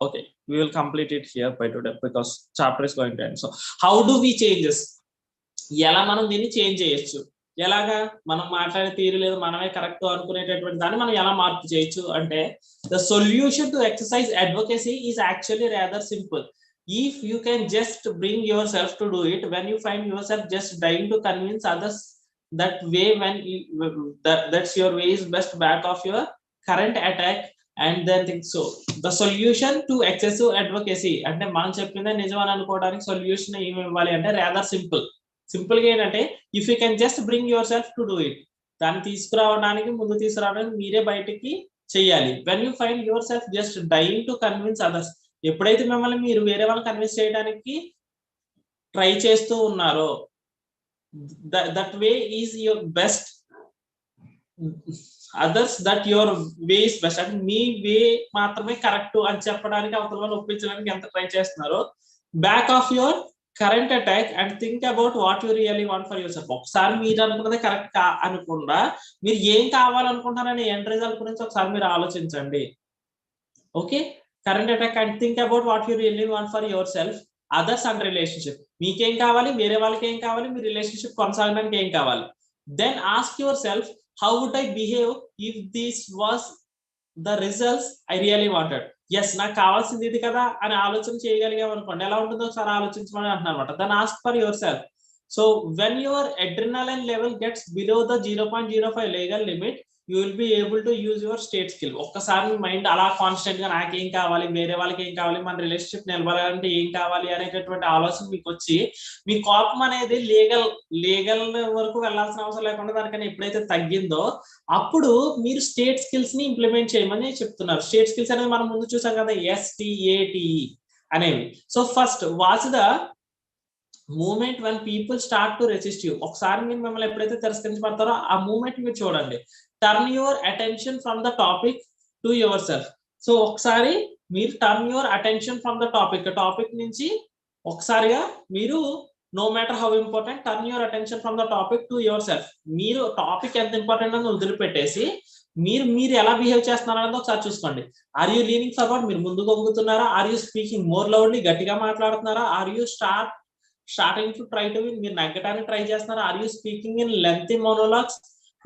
Okay, we will complete it here by today because chapter is going to end. So how do we change this? ఎలా మనం దీన్ని చేంజ్ చేయొచ్చు, ఎలాగా మనం మాట్లాడే తీరు లేదు మనమే కరెక్ట్ అనుకునేటటువంటి దాన్ని మనం ఎలా మార్పు చేయొచ్చు అంటే, the solution to exercise advocacy is actually rather simple. If you can just bring yourself to do it, when you find yourself just trying to convince others that way, when that's your way is best back of your current attack and then think. So the solution to excessive advocacy అంటే మనం చెప్పిందే నిజం అని అనుకోవడానికి సొల్యూషన్ ఏమి ఇవ్వాలి అంటే rather సింపుల్ గా ఏంటంటే if you can just bring your self to do it, దాన్ని ముందు తీసుకురావడానికి మీరే బయటికి చెయ్యాలి. When you find your self just dyeing to convince others, ఎప్పుడైతే మిమ్మల్ని మీరు వేరే వాళ్ళని కన్విన్స్ చేయడానికి ట్రై చేస్తూ ఉన్నారో, that way is your best, others that your way is best అంటే మీ వే మాత్రమే కరెక్ట్ అని చెప్పడానికి అవతల వాళ్ళు ఒప్పించడానికి ఎంత ట్రై చేస్తున్నారో, back off your current attack and think about what you really want for your self. ఒకసారి మీరు అనుకున్నది కరెక్ట్ అనుకుండా మీరు ఏం కావాలనుకుంటారని ఎండ్ రిజల్ట్ గురించి ఒకసారి మీరు ఆలోచించండి. Okay, current attack and think about what you really want for your self, others and relationship. మీకేం కావాలి, వేరే వాళ్ళకి ఏం కావాలి, మీ రిలేషన్షిప్ కొనసాగడానికి ఏం కావాలి. Then ask yourself, how would I behave if this was the results I really wanted. Yes, నాకు కావాల్సింది ఇది కదా అని ఆలోచన చేయగలిగాం అనుకోండి, ఎలా ఉంటుందో ఒకసారి ఆలోచించమని అంటున్నారు అనమాట. Then ask for yourself. So when your adrenaline level gets below the 0.05 legal limit, you will be able to use your state skill. ఒక్కసారి మీ మైండ్ అలా కాన్స్టెంట్ గా నాకేం కావాలి, వేరే వాళ్ళకి ఏం కావాలి, మన రిలేషన్షిప్ నిలబడాలంటే ఏం కావాలి అనేటటువంటి ఆలోచన మీకు వచ్చి మీ కోపం అనేది లీగల్ వరకు వెళ్లాల్సిన అవసరం లేకుండా దానికన్నా ఎప్పుడైతే తగ్గిందో అప్పుడు మీరు స్టేట్ స్కిల్స్ ని ఇంప్లిమెంట్ చేయమని చెప్తున్నారు. స్టేట్ స్కిల్స్ అనేది మనం ముందు చూసాం కదా, STATE అనేవి. So first watch the moment when people start to resist you. ఒకసారి మీరు మిమ్మల్ని ఎప్పుడైతే తిరస్కరించబడతారో ఆ మూమెంట్ మీరు చూడండి. Turn your attention from the topic to yourself. So ఒకసారి మీరు turn your attention from the topic నుంచి ఒకసారిగా మీరు no matter how important, turn your attention from the topic to yourself. మీరు టాపిక్ ఎంత ఇంపార్టెంట్ అని వదిలిపెట్టేసి మీరు ఎలా బిహేవ్ చేస్తున్నారు అనేది ఒకసారి చూసుకోండి. ఆర్ యూ లీనింగ్ ఫార్వర్డ్, మీరు ముందుకు వంగుతున్నారా? Are you speaking more loudly, గట్టిగా మాట్లాడుతున్నారా? Are you starting to try to win, మీరు నగ్గటానికి ట్రై చేస్తున్నారా? Are you speaking in lengthy monologues,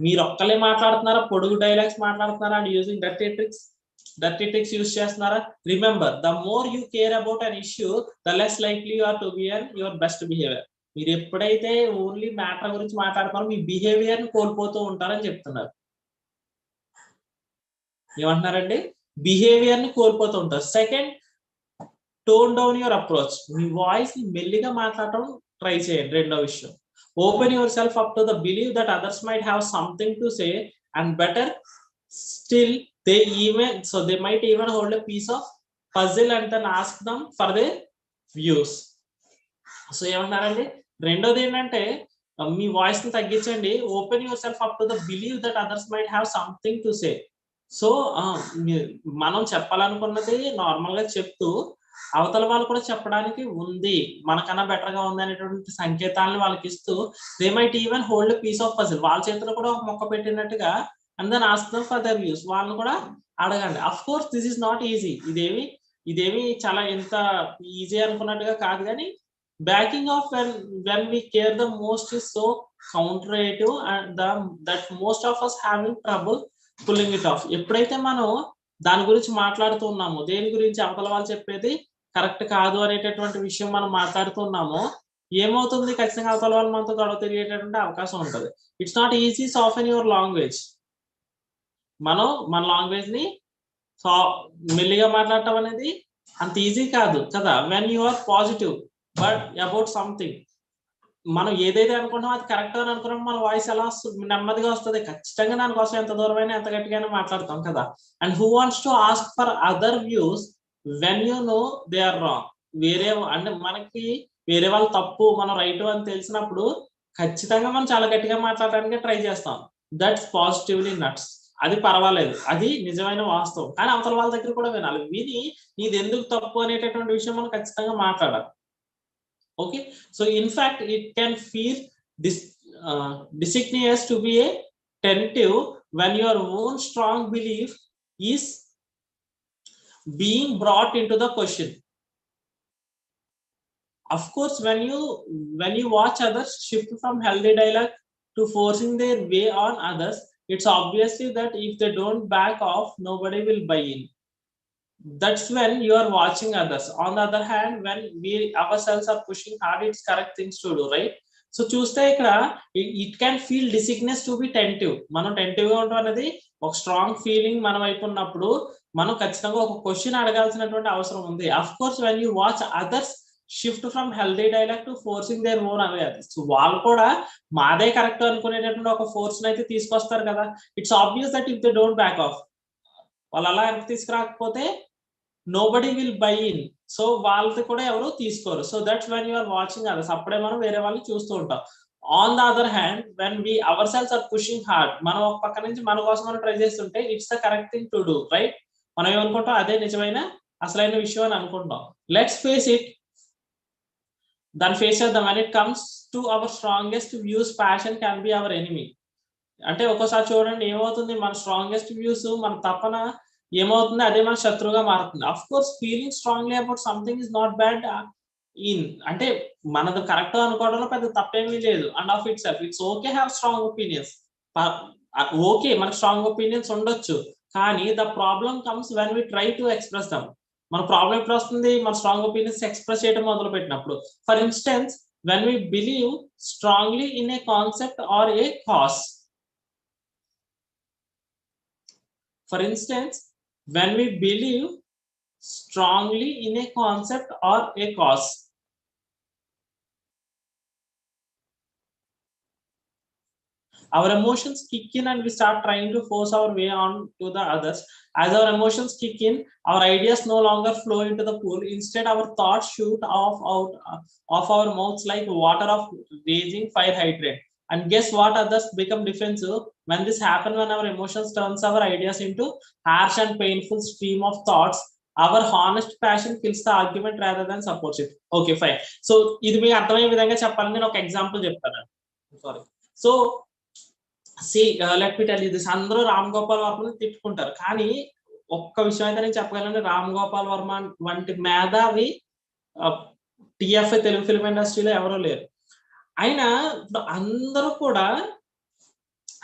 మీరు ఒక్కలే మాట్లాడుతున్నారా? పొడుగు డైలాగ్స్ మాట్లాడుతున్నారా? And using dirty tricks use చేస్తున్నారా? Remember, the more you care about an issue, the less likely you are to be on your best behaviour. మీరు ఎప్పుడైతే ఓన్లీ మ్యాటర్ గురించి మాట్లాడుతున్నారో మీ బిహేవియర్ ని కోల్పోతూ ఉంటారని చెప్తున్నారు. ఏమంటున్నారండి? బిహేవియర్ ని కోల్పోతూ ఉంటారు. Second, tone down your approach, me voice ని మెల్లిగా మాట్లాడటం ట్రై చేయండి. రెండో విషయం, open your self up to the believe that others might have something to say, and better still they might even hold a piece of puzzle and then ask them for their views. So ఏమంటారండి? రెండోది ఏంటంటే మీ వాయిస్ ని తగ్గించండి. Open your self up to the believe that others might have something to say. So మనం చెప్పాలనుకున్నది నార్మల్ గా చెప్తూ అవతల వాళ్ళు కూడా చెప్పడానికి ఉంది, మనకన్నా బెటర్ గా ఉంది అనేటువంటి సంకేతాలను వాళ్ళకి ఇస్తూ, they might even hold piece of puzzle, వాళ్ళ చేతిలో కూడా ఒక మొక్క పెట్టినట్టుగా, and then ask them for their views, వాళ్ళని కూడా అడగండి. Of course this is not easy, ఇదేమి చాలా ఎంత ఈజీ అనుకున్నట్టుగా కాదు, కానీ backing off when we care the most is so counterintuitive, and that most of us having trouble pulling it off. ఎప్పుడైతే మనం దాని గురించి మాట్లాడుతున్నామో, దేని గురించి అవతల వాళ్ళు చెప్పేది కరెక్ట్ కాదు అనేటటువంటి విషయం మనం మాట్లాడుతున్నామో, ఏమవుతుంది? ఖచ్చితంగా అవతల వాళ్ళు మనతో గొడవ తిరిగేటటువంటి అవకాశం ఉంటుంది. It's not easy soft your language. మనం మన లాంగ్వేజ్ ని మెల్లిగా మాట్లాడటం అనేది అంత ఈజీ కాదు కదా. When you are positive but about something, మనం ఏదైతే అనుకుంటామో అది కరెక్ట్ అని అనుకున్నాం, మన వాయిస్ ఎలా వస్తుంది? నెమ్మదిగా వస్తుంది. ఖచ్చితంగా దానికోసం ఎంత దూరమైనా ఎంత గట్టిగానే మాట్లాడతాం కదా. And who wants to ask for other views when you know they are wrong? అంటే మనకి వేరే వాళ్ళు తప్పు, మనం రైట్ అని తెలిసినప్పుడు ఖచ్చితంగా మనం చాలా గట్టిగా మాట్లాడడానికి ట్రై చేస్తాం. That's positively nuts. అది పర్వాలేదు, అది నిజమైన వాస్తవం. కానీ అవతల వాళ్ళ దగ్గర కూడా వినాలి. విని ఇది ఎందుకు తప్పు అనేటటువంటి విషయం మనం ఖచ్చితంగా మాట్లాడాలి. Okay, so in fact it can feel disingenuous to be a tentative when your own strong belief is being brought into the question. Of course, when you watch others shift from healthy dialogue to forcing their way on others, it's obviously that if they don't back off, nobody will buy in. That's when you are watching others. On the other hand, when we ourselves are pushing hard, it's correct things to do, right? So చూస్తే ఇక్కడ it can feel disingenuous to be tentative. మనం టెంటివ్ గా ఉండడం అనేది ఒక స్ట్రాంగ్ ఫీలింగ్ మన వైపు ఉన్నప్పుడు మనం ఖచ్చితంగా ఒక క్వశ్చన్ అడగాల్సినటువంటి అవసరం ఉంది. Of course when you watch others shift from healthy dialogue to forcing their own awareness, వాళ్ళు కూడా మాదే కరెక్ట్ అనుకునేటటువంటి ఒక ఫోర్స్ అయితే తీసుకొస్తారు కదా. It's obvious that if they don't back off, వాళ్ళు అలా ఎంత తీసుకురాకపోతే nobody will buy in. So వాళ్ళది కూడా ఎవరు తీసుకోరు. So that's when you are watching others, అప్పుడే మనం వేరే వాళ్ళని చూస్తూ ఉంటాం. On the other hand when we ourselves are pushing hard, మనం ఒక పక్క నుంచి మన కోసం మనం ట్రై చేస్తుంటే it's the correct thing to do, right? మనం ఏమనుకుంటాం? అదే నిజమైన అసలైన విషయం అని అనుకుంటాం. లెట్స్ ఫేస్ ఇట్, దాన్ని ఫేస్ చేద్దాం. When it comes to our strongest views, passion can be our enemy. అంటే ఒక్కోసారి చూడండి ఏమవుతుంది, మన స్ట్రాంగెస్ట్ వ్యూస్, మన తపన ఏమవుతుంది, అదే మన శత్రువుగా మారుతుంది. Of course feeling strongly about something is not bad అంటే మనది కరెక్ట్ అనుకోవడంలో పెద్ద తప్పేమీ లేదు. And of itself it's okay have strong opinions. Okay, మనకు స్ట్రాంగ్ ఒపీనియన్స్ ఉండొచ్చు, కానీ the problem comes when we try to express them. మన ప్రాబ్లం ఎప్పుడు వస్తుంది? మన స్ట్రాంగ్ ఒపీనియన్స్ ఎక్స్ప్రెస్ చేయడం మొదలు పెట్టినప్పుడు. For instance, when we believe strongly in a concept or a cause. For instance, when we believe strongly in a concept or a cause, our emotions kick in and we start trying to force our way on to the others. As our emotions kick in, our ideas no longer flow into the pool. Instead, our thoughts shoot out of our mouths like water of raging fire hydrant. And guess what? Others become defensive when this happens, when our emotions turns our ideas into harsh and painful stream of thoughts. Our honest passion kills the argument rather than supports it. Okay, fine. So ఇది మీకు అర్థమయ్యే విధంగా చెప్పాలని నేను ఒక ఎగ్జాంపుల్ చెప్తాను. Sorry. So let me tell you this, అందరూ రామ్ గోపాల్ వర్మని తిట్టుకుంటారు, కానీ ఒక్క విషయం అయితే నేను చెప్పగలను, రామ్ గోపాల్ వర్మ వంటి మేధావి టిఎఫ్ఐ తెలుగు ఫిల్మ్ ఇండస్ట్రీలో ఎవరూ లేరు. ఆయన ఇప్పుడు అందరూ కూడా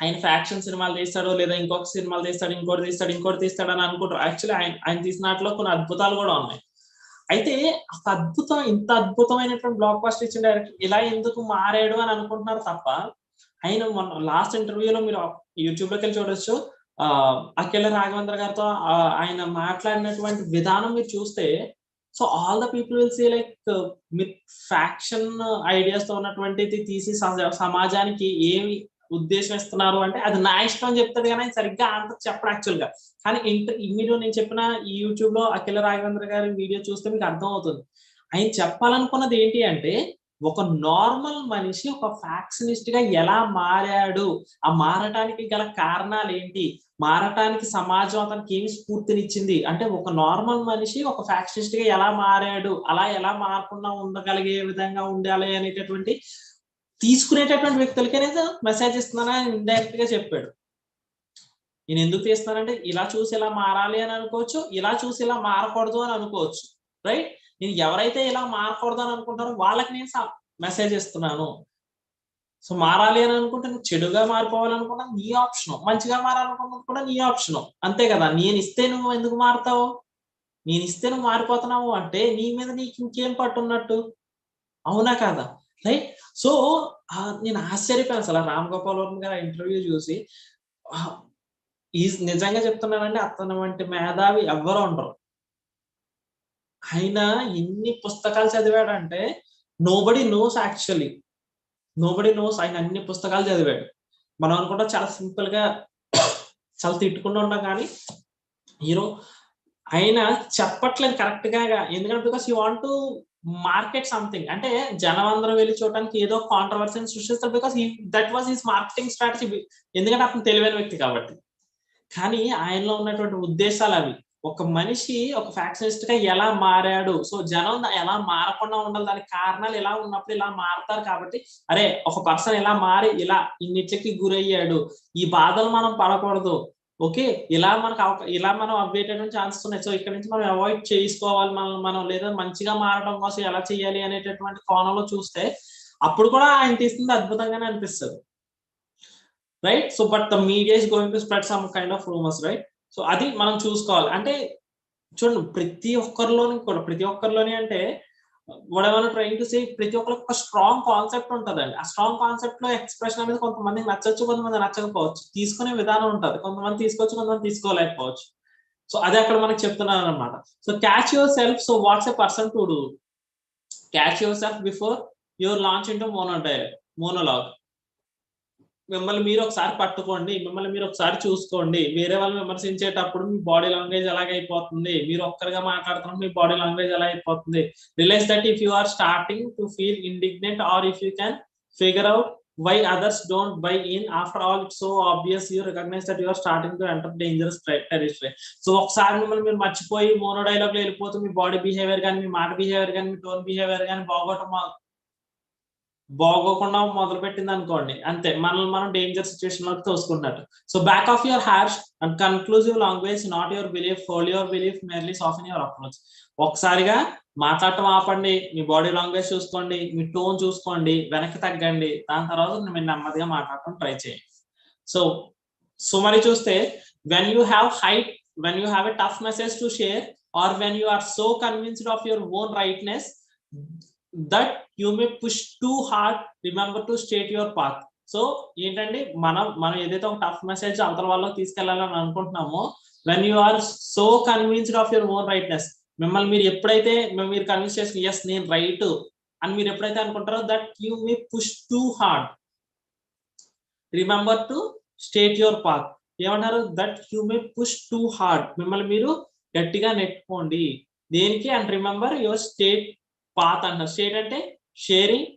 ఆయన ఫ్యాక్షన్ సినిమాలు తీస్తాడు, లేదా ఇంకొక సినిమాలు తీస్తాడు, ఇంకోటి తీస్తాడు అని అనుకుంటారు. యాక్చువల్లీ ఆయన తీసిన వాటిలో కొన్ని అద్భుతాలు కూడా ఉన్నాయి. అయితే ఒక ఇంత అద్భుతమైనటువంటి బ్లాక్ బస్టర్ ఇచ్చిన డైరెక్టర్ ఇలా ఎందుకు మారాడు అని అనుకుంటున్నారు తప్ప, ఆయన మొన్న లాస్ట్ ఇంటర్వ్యూలో మీరు యూట్యూబ్ లోకి వెళ్ళి చూడొచ్చు, అఖిల రాఘవేంద్ర గారితో ఆయన మాట్లాడినటువంటి విధానం మీరు చూస్తే, so all the people will see like మీరు ఫ్యాక్షన్ ఐడియాస్ తో ఉన్నటువంటిది తీసి సమాజానికి ఏమి ఉద్దేశం ఇస్తున్నారు అంటే అది నా ఇష్టం అని చెప్తాడు, కానీ ఆయన సరిగ్గా ఆన్సర్ చెప్పడు యాక్చువల్ గా. కానీ మీరు నేను చెప్పిన ఈ యూట్యూబ్ లో అఖిల రాఘవేంద్ర గారి వీడియో చూస్తే మీకు అర్థం అవుతుంది ఆయన చెప్పాలనుకున్నది ఏంటి అంటే, ఒక నార్మల్ మనిషి ఒక ఫ్యాక్షనిస్ట్ గా ఎలా మారాడు, ఆ మారటానికి గల కారణాలు ఏంటి, మారటానికి సమాజం అతనికి ఏమి స్ఫూర్తినిచ్చింది అంటే, ఒక నార్మల్ మనిషి ఒక ఫ్యాక్షనిస్ట్ గా ఎలా మారాడు, అలా ఎలా మారకుండా ఉండగలిగే విధంగా ఉండాలి అనేటటువంటి తీసుకునేటటువంటి వ్యక్తులకి నేను మెసేజ్ ఇస్తున్నానని ఇండైరెక్ట్ గా చెప్పాడు. నేను ఎందుకు తీస్తున్నానంటే ఇలా చూసి ఇలా మారాలి అని అనుకోవచ్చు, ఇలా చూసి ఇలా మారకూడదు అని అనుకోవచ్చు, రైట్. నేను ఎవరైతే ఇలా మారకూడదు అని అనుకుంటారో వాళ్ళకి నేను మెసేజ్ ఇస్తున్నాను. సో మారాలి అని అనుకుంటే నువ్వు చెడుగా మారిపోవాలనుకున్నా నీ ఆప్షన్, మంచిగా మారాలనుకున్నది కూడా నీ ఆప్షన్, అంతే కదా. నేను ఇస్తే నువ్వు ఎందుకు మారుతావు, నేను ఇస్తే నువ్వు మారిపోతున్నావు అంటే నీ మీద నీకు ఇంకేం పట్టున్నట్టు, అవునా కదా, రైట్. సో నేను ఆశ్చర్యపోయాను అసలు రామ్ గోపాల్ వర్మ గారి ఇంటర్వ్యూ చూసి. నిజంగా చెప్తున్నానండి, అతను వంటి మేధావి ఎవ్వరూ ఉండరు. ఆయన ఎన్ని పుస్తకాలు చదివాడంటే nobody knows actually, nobody knows. ఆయన అన్ని పుస్తకాలు చదివాడు. మనం అనుకుంటా చాలా సింపుల్ గా చాలా తిట్టుకుంటూ ఉంటాం, కానీ హీరో ఆయన చెప్పట్లేదు కరెక్ట్ గా, ఎందుకంటే because you want to market something, అంటే జనం అందరూ వెళ్ళి చూడడానికి ఏదో కాంట్రవర్సీని సృష్టిస్తారు, because that was his marketing strategy, ఎందుకంటే అతను తెలివైన వ్యక్తి కాబట్టి. కానీ ఆయనలో ఉన్నటువంటి ఉద్దేశాలు అవి. ఒక మనిషి ఒక ఫ్యాక్షనిస్ట్ గా ఎలా మారాడు, సో జనం ఎలా మారకుండా ఉండాలి, దానికి కారణాలు ఎలా ఉన్నప్పుడు ఇలా మారుతారు కాబట్టి, అరే ఒక పర్సన్ ఇలా మారి ఇలా ఇన్నిట్లకి గురయ్యాడు, ఈ బాధలు మనం పడకూడదు, ఓకే, ఇలా మనం అవ్వేటటువంటి ఛాన్సెస్ ఉన్నాయి, సో ఇక్కడ నుంచి మనం అవాయిడ్ చేసుకోవాలి మనం లేదా మంచిగా మారడం కోసం ఎలా చేయాలి అనేటటువంటి కోణంలో చూస్తే అప్పుడు కూడా ఆయన తీస్తుంది అద్భుతంగానే అనిపిస్తుంది, right. So but the media is going to spread some kind of rumours, right. So అది మనం చూసుకోవాలి. అంటే చూడండి, ప్రతి ఒక్కరిలోని అంటే వాట్ ట్రైయింగ్ టు సే, ప్రతి ఒక్కరికి ఒక స్ట్రాంగ్ కాన్సెప్ట్ ఉంటదండి. ఆ స్ట్రాంగ్ కాన్సెప్ట్ లో ఎక్స్ప్రెషన్ అనేది కొంతమందికి నచ్చొచ్చు, కొంతమంది నచ్చకపోవచ్చు, తీసుకునే విధానం ఉంటది, కొంతమంది తీసుకోవచ్చు, కొంతమంది తీసుకోలేకపోవచ్చు. సో అదే అక్కడ మనకి చెప్తున్నాను అనమాట. So catch your self. So what's a person to do, catch your self before your launch into monologue. మిమ్మల్ని మీరు ఒకసారి పట్టుకోండి, మిమ్మల్ని మీరు ఒకసారి చూసుకోండి. వేరే వాళ్ళని విమర్శించేటప్పుడు మీ బాడీ లాంగ్వేజ్ ఎలాగైపోతుంది, మీరు ఒక్కరిగా మాట్లాడుతున్నప్పుడు మీ బాడీ లాంగ్వేజ్ ఎలా అయిపోతుంది. Realise that if you are starting to feel indignant or if you can figure out why others don't buy in, after all it's so obvious, you recognize that you are starting to enter dangerous territory. So ఒకసారి మిమ్మల్ని మీరు మర్చిపోయి మోనో డైలాగ్ లో వెళ్ళిపోతే మీ బాడీ బిహేవియర్ కానీ, మీ మాట బిహేవియర్ కానీ, మీ టోన్ బిహేవియర్ కానీ బాగోకుండా మొదలు పెట్టింది అనుకోండి, అంతే మనం డేంజర్ సిచ్యువేషన్ లోకి తోసుకున్నట్టు. So back off your harsh and conclusive language, not your belief, hold your belief, merely soften your approach. ఒకసారిగా మాట్లాడటం ఆపండి, మీ బాడీ లాంగ్వేజ్ చూసుకోండి, మీ టోన్ చూసుకోండి, వెనక్కి తగ్గండి, దాని తర్వాత మీరు నెమ్మదిగా మాట్లాడటం ట్రై చేయండి. సో మరి చూస్తే, when you have a tough message to share, or when you are so convinced of your own rightness that you may push too hard, remember to state your path. So ఏంటంటే మనం ఏదైతే ఒక టఫ్ మెసేజ్ అవతల వాళ్ళకి తీసుకెళ్లాలని అనుకుంటున్నామో, when you are so convinced of your own rightness, మిమ్మల్ని మీరు ఎప్పుడైతే మీరు కన్విన్స్ చేసి ఎస్ నేను రైట్ అని మీరు ఎప్పుడైతే అనుకుంటారో, that you may push too hard, remember to state your path. ఏమంటారు, that you may push too hard, మిమ్మల్ని మీరు గట్టిగా నెట్టుకోండి దేనికి, and remember your state path అంటారు. స్టేట్ అంటే sharing,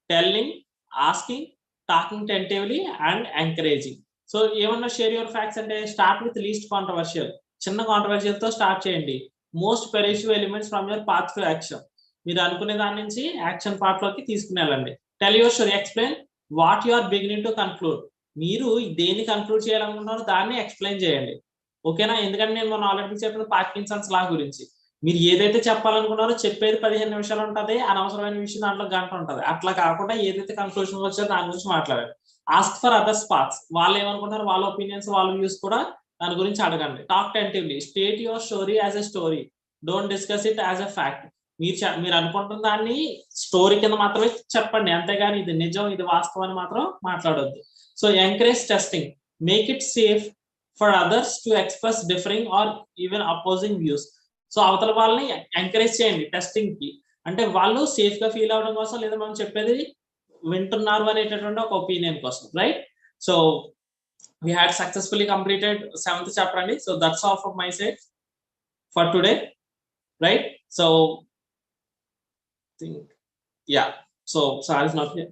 telling, asking, talking tentatively and encouraging. So ఏమన్నా షేర్ యువర్ ఫ్యాక్ట్స్ అంటే, స్టార్ట్ విత్ లీస్ట్ కాంట్రవర్షియల్, చిన్న కాంట్రవర్షియల్ తో స్టార్ట్ చేయండి. Most persuasive elements from your path to action, మీరు అనుకునే దాని నుంచి యాక్షన్ పార్ట్ లోకి తీసుకుని వెళ్ళండి. Tell your story, explain what you are beginning to conclude. మీరు దేన్ని కన్క్లూడ్ చేయాలనుకుంటున్నారో దాన్ని ఎక్స్ప్లెయిన్ చేయండి. ఓకేనా? ఎందుకంటే నేను మొన్న ఆల్రెడీ చెప్పిన పార్కిన్సన్స్ లా గురించి మీరు ఏదైతే చెప్పాలనుకున్నారో చెప్పేది 15 నిమిషాలు ఉంటది, అనవసరమైన విషయం దాంట్లో గంట ఉంటది. అట్లా కాకుండా ఏదైతే కన్క్లూషన్ వచ్చారో దాని గురించి మాట్లాడండి. ఆస్క్ ఫర్ అదర్స్ పార్ట్స్, వాళ్ళు ఏమనుకుంటారు, వాళ్ళ ఒపీనియన్స్, వాళ్ళ వ్యూస్ కూడా దాని గురించి అడగండి. Talk tentatively, state your story as a story, don't discuss it as a fact. మీరు అనుకుంటున్న దాన్ని స్టోరీ కింద మాత్రమే చెప్పండి, అంతేగాని ఇది నిజం, ఇది వాస్తవం అని మాత్రం మాట్లాడొద్దు. So encourage testing, make it safe for others to express differing or even opposing views. So అవతల వాళ్ళని ఎంకరేజ్ చేయండి టెస్టింగ్ కి, అంటే వాళ్ళు సేఫ్ గా ఫీల్ అవడం కోసం, లేదా మనం చెప్పేది వింటున్నారు అనేటటువంటి ఒక ఒపీనియన్ కోసం, right? So we had successfully completed 7th chapter అండి. So that's all from my side for today, right? So think, yeah, so Sahar is not here.